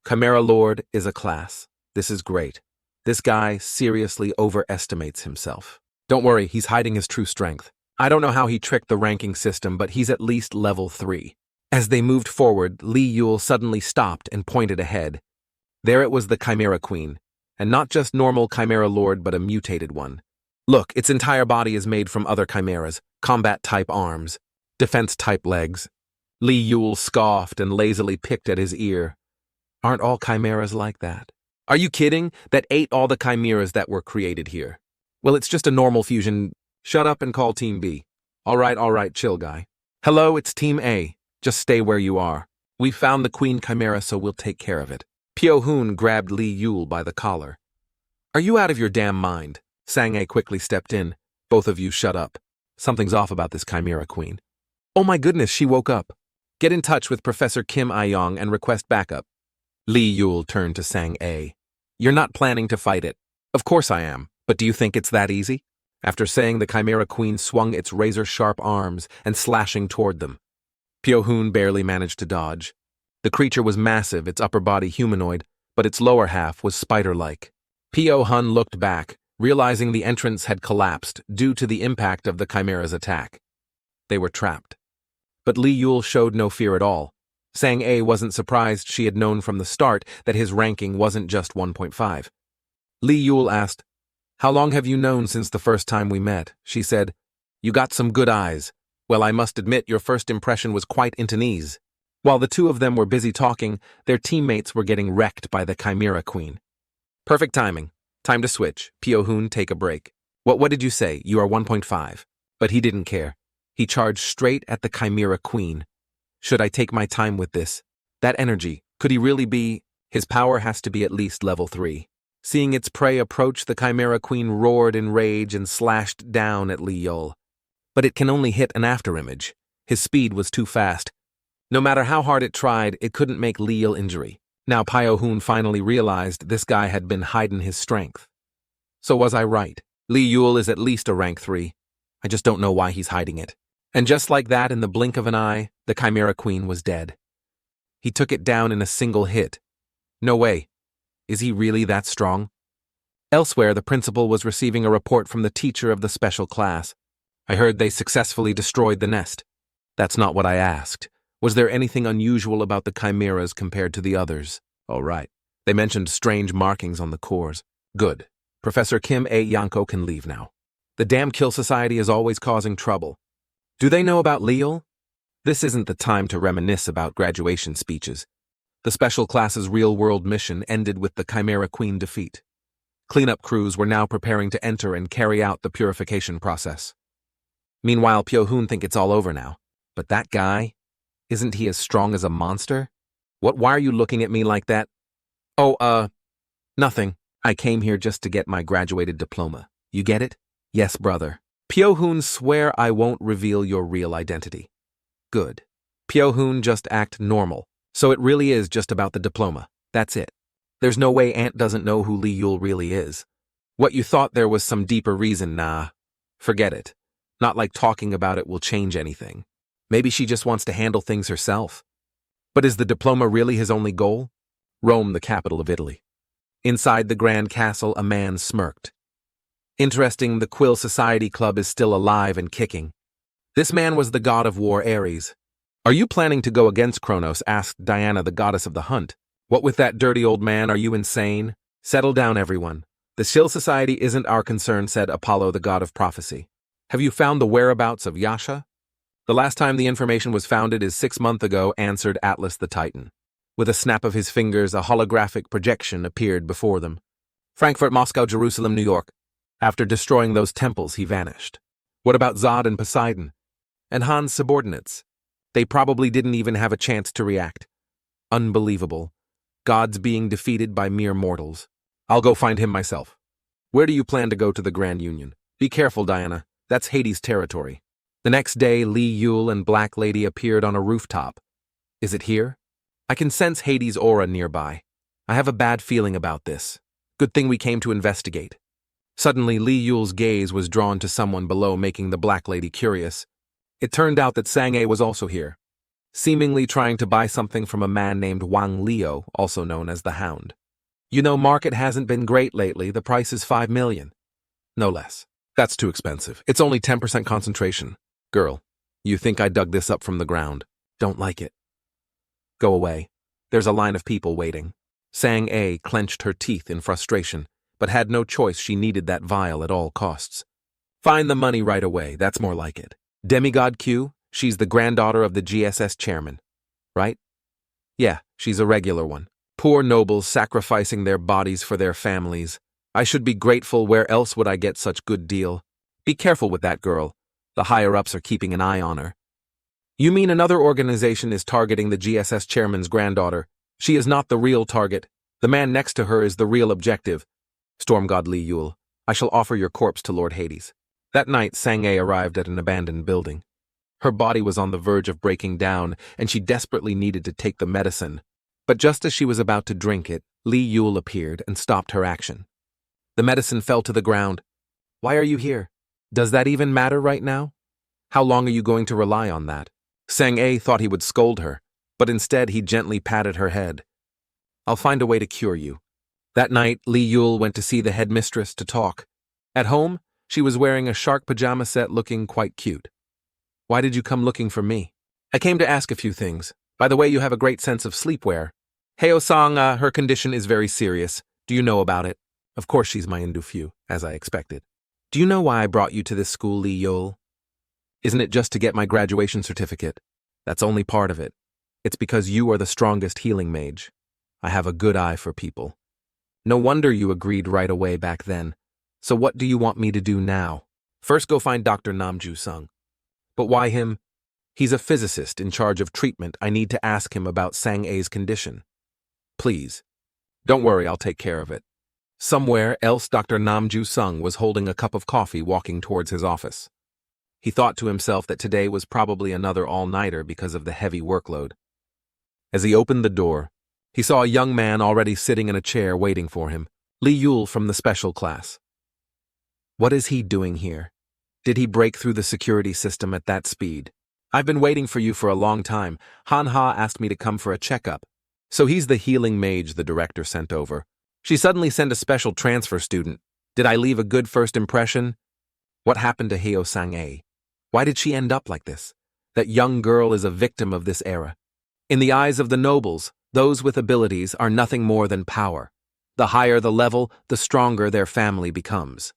Speaker 1: Chimera Lord is a class. This is great. This guy seriously overestimates himself. Don't worry, he's hiding his true strength. I don't know how he tricked the ranking system, but he's at least level 3. As they moved forward, Lee Yule suddenly stopped and pointed ahead. There it was, the Chimera Queen, and not just normal Chimera Lord, but a mutated one. Look, its entire body is made from other chimeras, combat-type arms, defense-type legs. Lee Yule scoffed and lazily picked at his ear. Aren't all chimeras like that? Are you kidding? That ate all the chimeras that were created here. Well, it's just a normal fusion. Shut up and call Team B. All right, chill, guy. Hello, it's Team A. Just stay where you are. We found the Queen Chimera, so we'll take care of it. Pyo-hoon grabbed Li Yul by the collar. Are you out of your damn mind? Sang-ae quickly stepped in. Both of you shut up. Something's off about this Chimera Queen. Oh my goodness, she woke up. Get in touch with Professor Kim I-yong and request backup. Li Yul turned to Sang-ae. You're not planning to fight it. Of course I am, but do you think it's that easy? After saying, the Chimera Queen swung its razor-sharp arms and slashing toward them. Pyo-hoon barely managed to dodge. The creature was massive, its upper body humanoid, but its lower half was spider-like. Pyo-hoon looked back, realizing the entrance had collapsed due to the impact of the Chimera's attack. They were trapped. But Li Yul showed no fear at all. Sang-ae wasn't surprised. She had known from the start that his ranking wasn't just 1.5. Li Yul asked, "How long have you known since the first time we met?" She said, "You got some good eyes. Well, I must admit your first impression was quite Intonese." While the two of them were busy talking, their teammates were getting wrecked by the Chimera Queen. Perfect timing. Time to switch. Pyo-hoon, take a break. What did you say? You are 1.5. But he didn't care. He charged straight at the Chimera Queen. Should I take my time with this? That energy, could he really be? His power has to be at least level 3. Seeing its prey approach, the Chimera Queen roared in rage and slashed down at Li Yul. But it can only hit an afterimage. His speed was too fast. No matter how hard it tried, it couldn't make Li Yul injury. Now Pyo-hoon finally realized this guy had been hiding his strength. So was I right? Li Yul is at least a rank 3. I just don't know why he's hiding it. And just like that, in the blink of an eye, the Chimera Queen was dead. He took it down in a single hit. No way. Is he really that strong? Elsewhere, the principal was receiving a report from the teacher of the special class. I heard they successfully destroyed the nest. That's not what I asked. Was there anything unusual about the chimeras compared to the others? All right. They mentioned strange markings on the cores. Good. Professor Kim A. Yanko can leave now. The damn Kill Society is always causing trouble. Do they know about Li Yul? This isn't the time to reminisce about graduation speeches. The special class's real-world mission ended with the Chimera Queen defeat. Cleanup crews were now preparing to enter and carry out the purification process. Meanwhile, Pyo-hoon think it's all over now. But that guy, isn't he as strong as a monster? Why are you looking at me like that? Oh, nothing. I came here just to get my graduated diploma. You get it? Yes, brother. Pyo-hoon, swear I won't reveal your real identity. Good. Pyo-hoon, just act normal. So it really is just about the diploma. That's it. There's no way Aunt doesn't know who Li Yul really is. What you thought there was some deeper reason, nah. Forget it. Not like talking about it will change anything. Maybe she just wants to handle things herself. But is the diploma really his only goal? Rome, the capital of Italy. Inside the Grand Castle, a man smirked. Interesting, the Quill Society Club is still alive and kicking. This man was the god of war Ares. Are you planning to go against Kronos? Asked Diana, the goddess of the hunt. What with that dirty old man? Are you insane? Settle down, everyone. The Quill Society isn't our concern, said Apollo, the god of prophecy. Have you found the whereabouts of Yasha? The last time the information was founded is 6 months ago, answered Atlas the Titan. With a snap of his fingers, a holographic projection appeared before them. Frankfurt, Moscow, Jerusalem, New York. After destroying those temples, he vanished. What about Zod and Poseidon? And Han's subordinates? They probably didn't even have a chance to react. Unbelievable. Gods being defeated by mere mortals. I'll go find him myself. Where do you plan to go to the Grand Union? Be careful, Diana. That's Hades' territory. The next day, Li Yul and Black Lady appeared on a rooftop. Is it here? I can sense Hades' aura nearby. I have a bad feeling about this. Good thing we came to investigate. Suddenly, Li Yul's gaze was drawn to someone below, making the Black Lady curious. It turned out that Sang-ae was also here, seemingly trying to buy something from a man named Wang Leo, also known as the Hound. You know, market hasn't been great lately. The price is 5 million. No less. That's too expensive. It's only 10% concentration. Girl, you think I dug this up from the ground. Don't like it. Go away. There's a line of people waiting. Sang-ae clenched her teeth in frustration, but had no choice. She needed that vial at all costs. Find the money right away. That's more like it. Demigod Q, she's the granddaughter of the GSS chairman, right? Yeah, she's a regular one. Poor nobles sacrificing their bodies for their families. I should be grateful. Where else would I get such good deal? Be careful with that girl. The higher-ups are keeping an eye on her. You mean another organization is targeting the GSS chairman's granddaughter? She is not the real target. The man next to her is the real objective. Storm God Li Yul, I shall offer your corpse to Lord Hades. That night, Sang-A arrived at an abandoned building. Her body was on the verge of breaking down, and she desperately needed to take the medicine. But just as she was about to drink it, Li Yul appeared and stopped her action. The medicine fell to the ground. Why are you here? Does that even matter right now? How long are you going to rely on that? Sang-A thought he would scold her, but instead he gently patted her head. I'll find a way to cure you. That night, Li Yul went to see the headmistress to talk. At home, she was wearing a shark pajama set looking quite cute. Why did you come looking for me? I came to ask a few things. By the way, you have a great sense of sleepwear. Heo-sang, her condition is very serious. Do you know about it? Of course she's my Indufu, as I expected. Do you know why I brought you to this school, Li Yul? Isn't it just to get my graduation certificate? That's only part of it. It's because you are the strongest healing mage. I have a good eye for people. No wonder you agreed right away back then. So what do you want me to do now? First go find Dr. Namju-sung. But why him? He's a physicist in charge of treatment. I need to ask him about Sang-A's condition. Please. Don't worry, I'll take care of it. Somewhere else, Dr. Namju-sung was holding a cup of coffee walking towards his office. He thought to himself that today was probably another all-nighter because of the heavy workload. As he opened the door, he saw a young man already sitting in a chair waiting for him, Li Yul from the special class. What is he doing here? Did he break through the security system at that speed? I've been waiting for you for a long time. Manhwa asked me to come for a checkup. So he's the healing mage the director sent over. She suddenly sent a special transfer student. Did I leave a good first impression? What happened to Heo-sang-A? Why did she end up like this? That young girl is a victim of this era. In the eyes of the nobles, those with abilities are nothing more than power. The higher the level, the stronger their family becomes.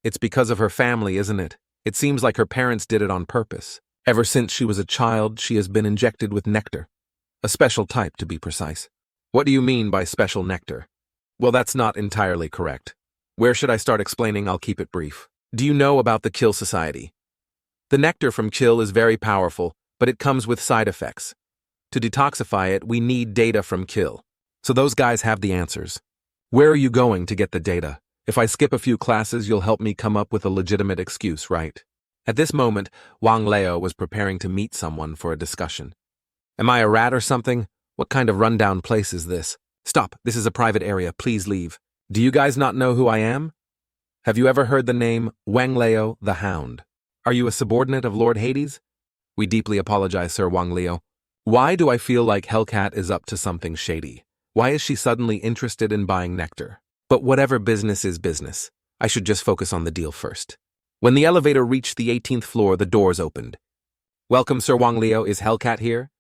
Speaker 1: It's because of her family, isn't it? It seems like her parents did it on purpose. Ever since she was a child, she has been injected with nectar. A special type, to be precise. What do you mean by special nectar? Well, that's not entirely correct. Where should I start explaining? I'll keep it brief. Do you know about the Kill Society? The nectar from Kill is very powerful, but it comes with side effects. To detoxify it, we need data from Kill. So those guys have the answers. Where are you going to get the data? If I skip a few classes, you'll help me come up with a legitimate excuse, right? At this moment, Wang Leo was preparing to meet someone for a discussion. Am I a rat or something? What kind of rundown place is this? Stop, this is a private area, please leave. Do you guys not know who I am? Have you ever heard the name Wang Leo the Hound? Are you a subordinate of Lord Hades? We deeply apologize, Sir Wang Leo. Why do I feel like Hellcat is up to something shady? Why is she suddenly interested in buying nectar? But whatever business is business. I should just focus on the deal first. When the elevator reached the 18th floor, the doors opened. Welcome, Sir Wang Leo. Is Hellcat here?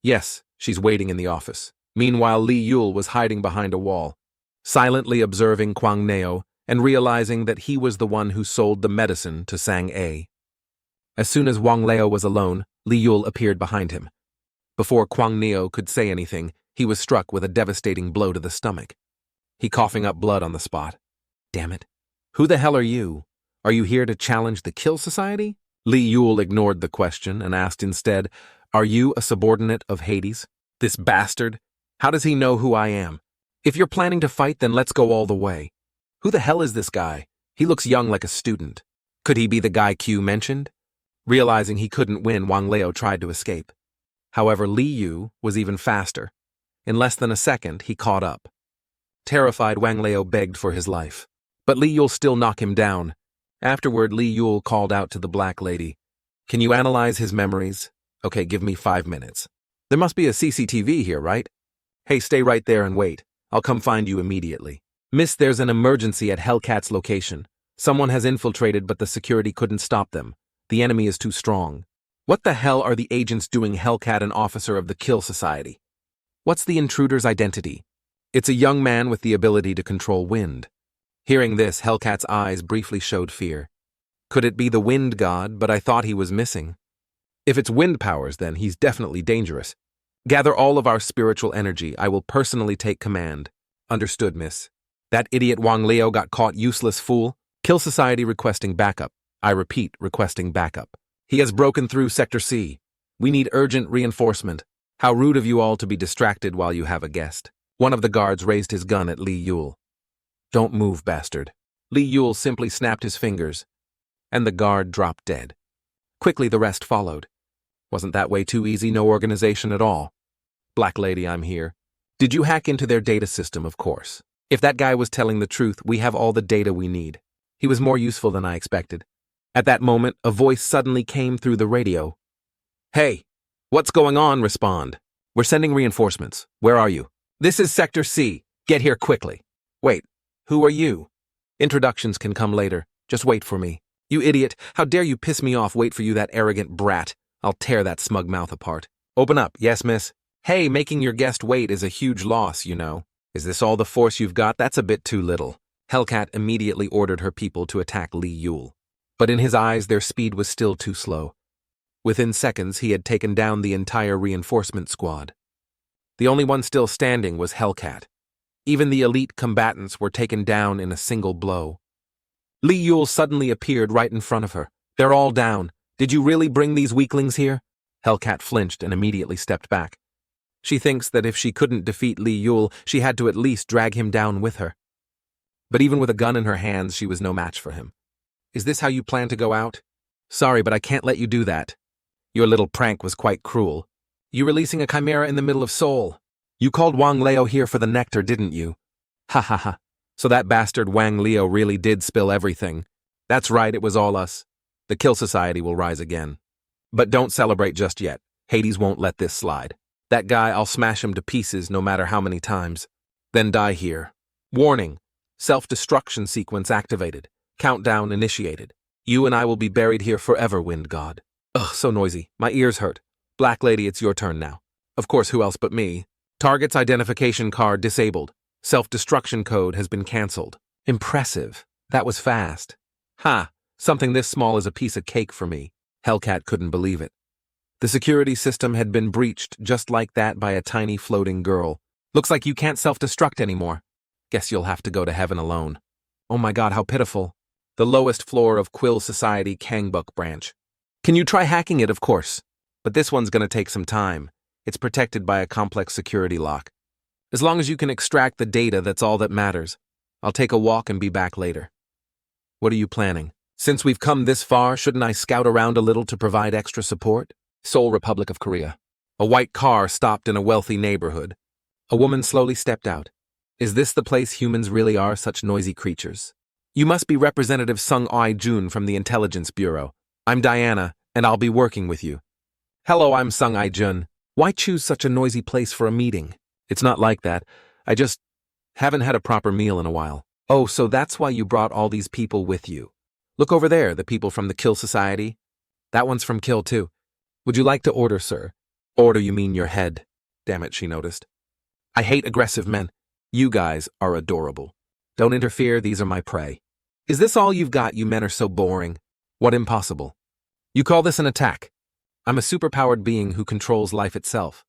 Speaker 1: Yes, she's waiting in the office. Meanwhile, Li Yul was hiding behind a wall, silently observing Kwang Neo and realizing that he was the one who sold the medicine to Sang-A. As soon as Wang Leo was alone, Li Yul appeared behind him. Before Kwang Neo could say anything, he was struck with a devastating blow to the stomach. He coughing up blood on the spot. Damn it. Who the hell are you? Are you here to challenge the Kill Society? Li Yul ignored the question and asked instead, are you a subordinate of Hades? This bastard? How does he know who I am? If you're planning to fight, then let's go all the way. Who the hell is this guy? He looks young like a student. Could he be the guy Q mentioned? Realizing he couldn't win, Wang Leo tried to escape. However, Li Yu was even faster. In less than a second, he caught up. Terrified, Wang Leo begged for his life. But Li Yul still knocked him down. Afterward, Li Yul called out to the black lady. Can you analyze his memories? Okay, give me 5 minutes. There must be a CCTV here, right? Hey, stay right there and wait. I'll come find you immediately. Miss, there's an emergency at Hellcat's location. Someone has infiltrated, but the security couldn't stop them. The enemy is too strong. What the hell are the agents doing? Hellcat, an officer of the Kill Society? What's the intruder's identity? It's a young man with the ability to control wind. Hearing this, Hellcat's eyes briefly showed fear. Could it be the wind god, but I thought he was missing? If it's wind powers, then he's definitely dangerous. Gather all of our spiritual energy. I will personally take command. Understood, miss. That idiot Wang Leo got caught, useless fool. Kill Society requesting backup. I repeat, requesting backup. He has broken through Sector C. We need urgent reinforcement. How rude of you all to be distracted while you have a guest. One of the guards raised his gun at Li Yule. Don't move, bastard. Li Yule simply snapped his fingers, and the guard dropped dead. Quickly the rest followed. Wasn't that way too easy? No organization at all. Black lady, I'm here. Did you hack into their data system? Of course. If that guy was telling the truth, we have all the data we need. He was more useful than I expected. At that moment, a voice suddenly came through the radio. Hey, what's going on? Respond. We're sending reinforcements. Where are you? This is Sector C. Get here quickly. Wait, who are you? Introductions can come later. Just wait for me. You idiot, how dare you piss me off? Wait for you, that arrogant brat. I'll tear that smug mouth apart. Open up. Yes, miss. Hey, making your guest wait is a huge loss, you know. Is this all the force you've got? That's a bit too little. Hellcat immediately ordered her people to attack Li Yule. But in his eyes, their speed was still too slow. Within seconds, he had taken down the entire reinforcement squad. The only one still standing was Hellcat. Even the elite combatants were taken down in a single blow. Li Yule suddenly appeared right in front of her. They're all down. Did you really bring these weaklings here? Hellcat flinched and immediately stepped back. She thinks that if she couldn't defeat Li Yule, she had to at least drag him down with her. But even with a gun in her hands, she was no match for him. Is this how you plan to go out? Sorry, but I can't let you do that. Your little prank was quite cruel. You releasing a chimera in the middle of Seoul. You called Wang Leo here for the nectar, didn't you? Ha ha ha. So that bastard Wang Leo really did spill everything. That's right, it was all us. The Kill Society will rise again. But don't celebrate just yet. Hades won't let this slide. That guy, I'll smash him to pieces no matter how many times. Then die here. Warning. Self-destruction sequence activated. Countdown initiated. You and I will be buried here forever, Wind God. Ugh, so noisy. My ears hurt. Black lady, it's your turn now. Of course, who else but me? Target's identification card disabled. Self-destruction code has been cancelled. Impressive. That was fast. Ha! Something this small is a piece of cake for me. Hellcat couldn't believe it. The security system had been breached just like that by a tiny floating girl. Looks like you can't self-destruct anymore. Guess you'll have to go to heaven alone. Oh my god, how pitiful. The lowest floor of Quill Society Kangbuk branch. Can you try hacking it? Of course. But this one's gonna take some time. It's protected by a complex security lock. As long as you can extract the data, that's all that matters. I'll take a walk and be back later. What are you planning? Since we've come this far, shouldn't I scout around a little to provide extra support? Seoul, Republic of Korea. A white car stopped in a wealthy neighborhood. A woman slowly stepped out. Is this the place humans really are, such noisy creatures? You must be Representative Sung Ai-jun from the Intelligence Bureau. I'm Diana, and I'll be working with you. Hello, I'm Sung Ai-jun. Why choose such a noisy place for a meeting? It's not like that. I just haven't had a proper meal in a while. Oh, so that's why you brought all these people with you. Look over there, the people from the Kill Society. That one's from Kill too. Would you like to order, sir? Order, you mean your head. Damn it, she noticed. I hate aggressive men. You guys are adorable. Don't interfere, these are my prey. Is this all you've got? You men are so boring. What impossible? You call this an attack? I'm a superpowered being who controls life itself.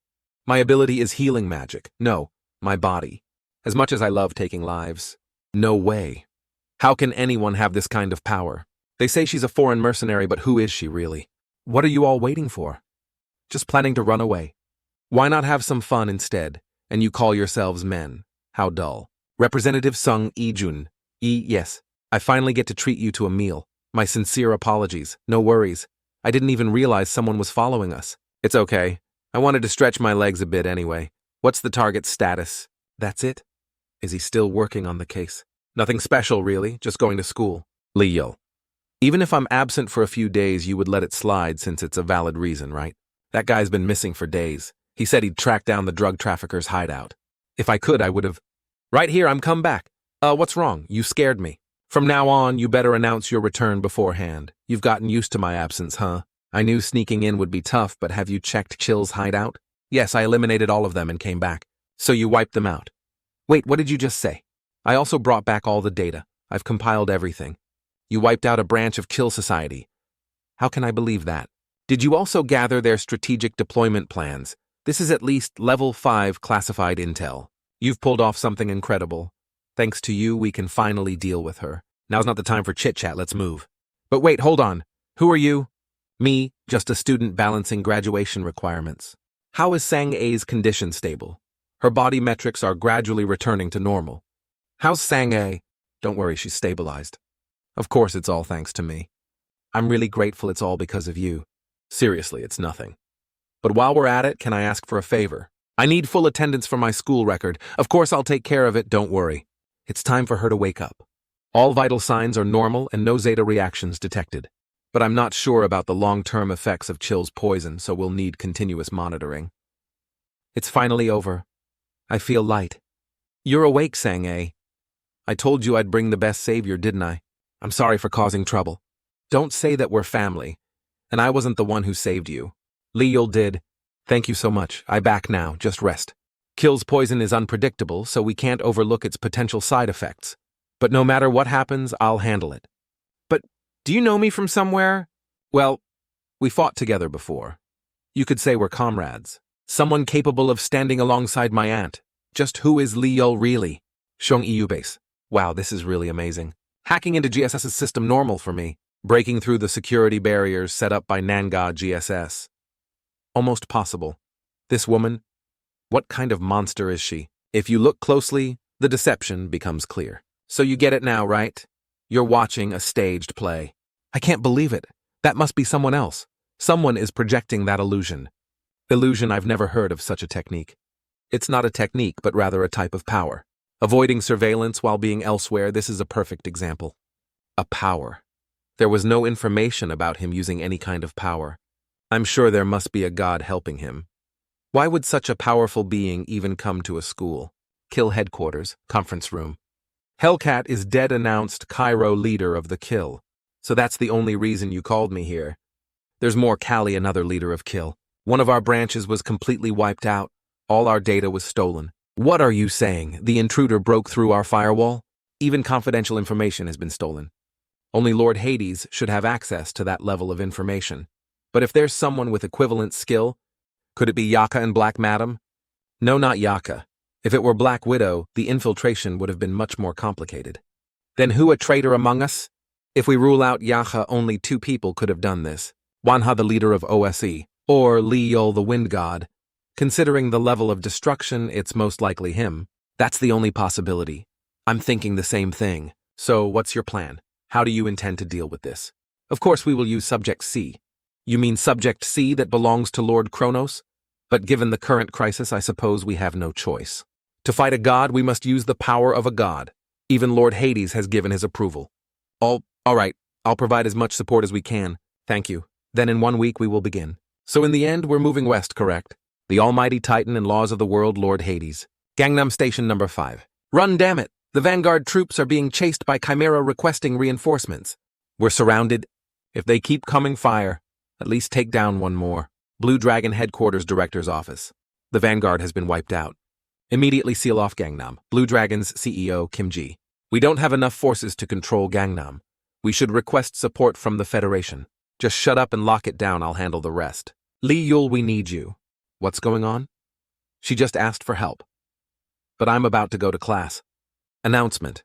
Speaker 1: My ability is healing magic. No, my body. As much as I love taking lives. No way. How can anyone have this kind of power? They say she's a foreign mercenary, but who is she really? What are you all waiting for? Just planning to run away. Why not have some fun instead? And you call yourselves men. How dull. Representative Sung Ai-jun. Yes, I finally get to treat you to a meal. My sincere apologies. No worries. I didn't even realize someone was following us. It's okay. I wanted to stretch my legs a bit anyway. What's the target's status? That's it? Is he still working on the case? Nothing special, really. Just going to school. Leo. Even if I'm absent for a few days, you would let it slide since it's a valid reason, right? That guy's been missing for days. He said he'd track down the drug trafficker's hideout. If I could, I would have. Right here, I'm come back. What's wrong? You scared me. From now on, you better announce your return beforehand. You've gotten used to my absence, huh? I knew sneaking in would be tough, but have you checked Chill's hideout? Yes, I eliminated all of them and came back. So you wiped them out. Wait, what did you just say? I also brought back all the data. I've compiled everything. You wiped out a branch of Kill Society. How can I believe that? Did you also gather their strategic deployment plans? This is at least level 5 classified intel. You've pulled off something incredible. Thanks to you, we can finally deal with her. Now's not the time for chit-chat, let's move. But wait, hold on. Who are you? Me, just a student balancing graduation requirements. How is Sang-A's condition stable? Her body metrics are gradually returning to normal. How's Sang-A? Don't worry, she's stabilized. Of course, it's all thanks to me. I'm really grateful it's all because of you. Seriously, it's nothing. But while we're at it, can I ask for a favor? I need full attendance for my school record. Of course, I'll take care of it, don't worry. It's time for her to wake up. All vital signs are normal and no zeta reactions detected. But I'm not sure about the long-term effects of Chill's poison, so we'll need continuous monitoring. It's finally over. I feel light. You're awake, Sang-A. I told you I'd bring the best savior, didn't I? I'm sorry for causing trouble. Don't say that we're family, and I wasn't the one who saved you. Liyul did. Thank you so much. I back now, just rest. Chill's poison is unpredictable, so we can't overlook its potential side effects. But no matter what happens, I'll handle it. But do you know me from somewhere? Well, we fought together before. You could say we're comrades. Someone capable of standing alongside my aunt. Just who is Liyul really? Shong EU base. Wow, this is really amazing. Hacking into GSS's system normal for me. Breaking through the security barriers set up by Nanga GSS. Almost possible. This woman, what kind of monster is she? If you look closely, the deception becomes clear. So you get it now, right? You're watching a staged play. I can't believe it. That must be someone else. Someone is projecting that illusion. Illusion, I've never heard of such a technique. It's not a technique, but rather a type of power. Avoiding surveillance while being elsewhere, this is a perfect example. A power. There was no information about him using any kind of power. I'm sure there must be a god helping him. Why would such a powerful being even come to a school? Kill headquarters, conference room. Hellcat is dead, announced Cairo leader of the Kill. So that's the only reason you called me here. There's more. Kali, another leader of Kill. One of our branches was completely wiped out. All our data was stolen. What are you saying? The intruder broke through our firewall? Even confidential information has been stolen. Only Lord Hades should have access to that level of information. But if there's someone with equivalent skill, could it be Yaka and Black Madam? No, not Yaka. If it were Black Widow, the infiltration would have been much more complicated. Then who a traitor among us? If we rule out Yaka, only two people could have done this. Manhwa, the leader of OSE, or Liyul, the wind god. Considering the level of destruction, it's most likely him. That's the only possibility. I'm thinking the same thing. So, what's your plan? How do you intend to deal with this? Of course we will use Subject C. You mean Subject C that belongs to Lord Kronos? But given the current crisis, I suppose we have no choice. To fight a god, we must use the power of a god. Even Lord Hades has given his approval. All right, I'll provide as much support as we can. Thank you. Then in 1 week we will begin. So in the end, we're moving west, correct? The almighty titan and laws of the world, Lord Hades. Gangnam Station number 5. Run, damn it! The Vanguard troops are being chased by Chimera requesting reinforcements. We're surrounded. If they keep coming, fire. At least take down one more. Blue Dragon Headquarters Director's Office. The Vanguard has been wiped out. Immediately seal off Gangnam. Blue Dragon's CEO, Kim Ji. We don't have enough forces to control Gangnam. We should request support from the Federation. Just shut up and lock it down, I'll handle the rest. Liyul, we need you. What's going on? She just asked for help. But I'm about to go to class. Announcement.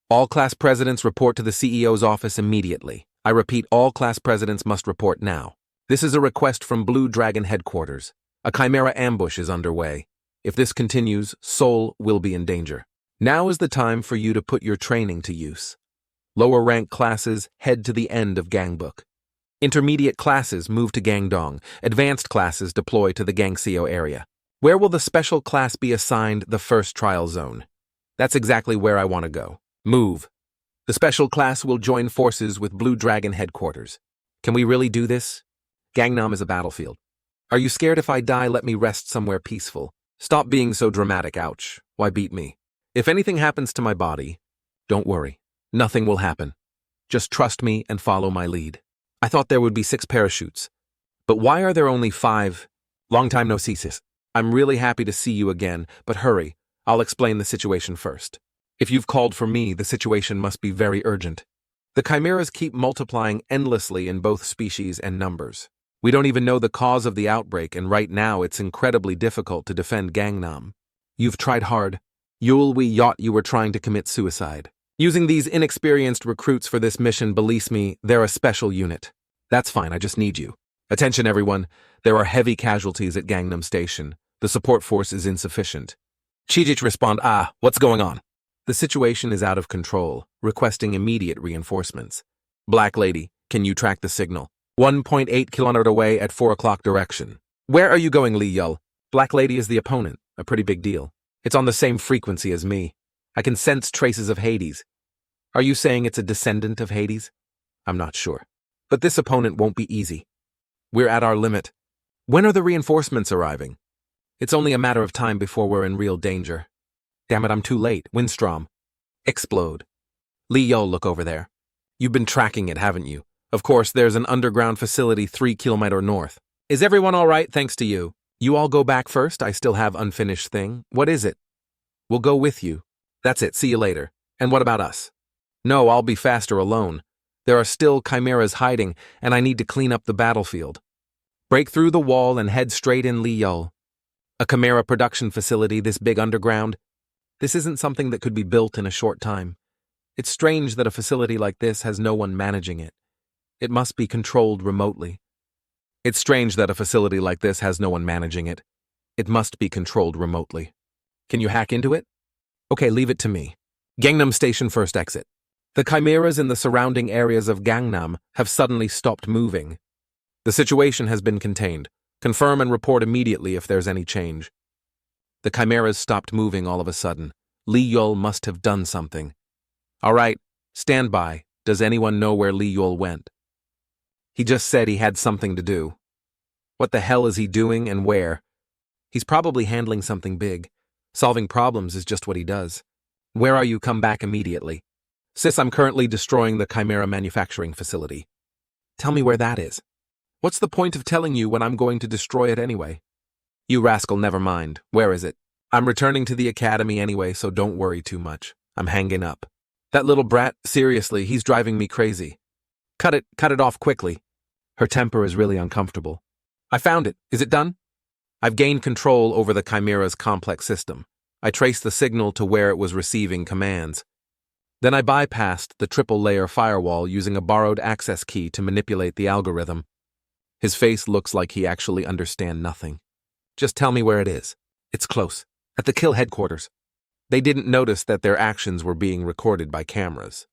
Speaker 1: All class presidents report to the CEO's office immediately. I repeat, all class presidents must report now. This is a request from Blue Dragon Headquarters. A Chimera ambush is underway. If this continues, Seoul will be in danger. Now is the time for you to put your training to use. Lower rank classes head to the end of Gangbook. Intermediate classes move to Gangdong. Advanced classes deploy to the Gangseo area. Where will the special class be assigned the first trial zone? That's exactly where I want to go. Move. The special class will join forces with Blue Dragon Headquarters. Can we really do this? Gangnam is a battlefield. Are you scared if I die? Let me rest somewhere peaceful. Stop being so dramatic, ouch. Why beat me? If anything happens to my body, don't worry. Nothing will happen. Just trust me and follow my lead. I thought there would be 6 parachutes. But why are there only 5? Long time no see, sis. I'm really happy to see you again, but hurry. I'll explain the situation first. If you've called for me, the situation must be very urgent. The chimeras keep multiplying endlessly in both species and numbers. We don't even know the cause of the outbreak, and right now it's incredibly difficult to defend Gangnam. You've tried hard. Yul, we thought you were trying to commit suicide. Using these inexperienced recruits for this mission, believe me, they're a special unit. That's fine, I just need you. Attention everyone, there are heavy casualties at Gangnam Station. The support force is insufficient. Chijich respond, what's going on? The situation is out of control, requesting immediate reinforcements. Black Lady, can you track the signal? 1.8 kilometers away at 4 o'clock direction. Where are you going, Lee Yul? Black Lady is the opponent, a pretty big deal. It's on the same frequency as me. I can sense traces of Hades. Are you saying it's a descendant of Hades? I'm not sure. But this opponent won't be easy. We're at our limit. When are the reinforcements arriving? It's only a matter of time before we're in real danger. Damn it, I'm too late. Windstrom. Explode. Lee Yul, look over there. You've been tracking it, haven't you? Of course, there's an underground facility 3 kilometers north. Is everyone all right thanks to you? You all go back first, I still have unfinished thing. What is it? We'll go with you. That's it, see you later. And what about us? No, I'll be faster alone. There are still chimeras hiding, and I need to clean up the battlefield. Break through the wall and head straight in, Lee Yul. A chimera production facility this big underground? This isn't something that could be built in a short time. It's strange that a facility like this has no one managing it. It must be controlled remotely. It's strange that a facility like this has no one managing it. It must be controlled remotely. Can you hack into it? Okay, leave it to me. Gangnam Station first exit. The chimeras in the surrounding areas of Gangnam have suddenly stopped moving. The situation has been contained. Confirm and report immediately if there's any change. The chimeras stopped moving all of a sudden. Lee Yul must have done something. All right, stand by. Does anyone know where Lee Yul went? He just said he had something to do. What the hell is he doing and where? He's probably handling something big. Solving problems is just what he does. Where are you? Come back immediately. Sis, I'm currently destroying the chimera manufacturing facility. Tell me where that is. What's the point of telling you when I'm going to destroy it anyway? You rascal, never mind. Where is it? I'm returning to the academy anyway, so don't worry too much. I'm hanging up. That little brat, seriously, he's driving me crazy. Cut it off quickly. Her temper is really uncomfortable. I found it. Is it done? I've gained control over the chimera's complex system. I traced the signal to where it was receiving commands. Then I bypassed the triple-layer firewall using a borrowed access key to manipulate the algorithm. His face looks like he actually understands nothing. Just tell me where it is. It's close. At the kill headquarters. They didn't notice that their actions were being recorded by cameras.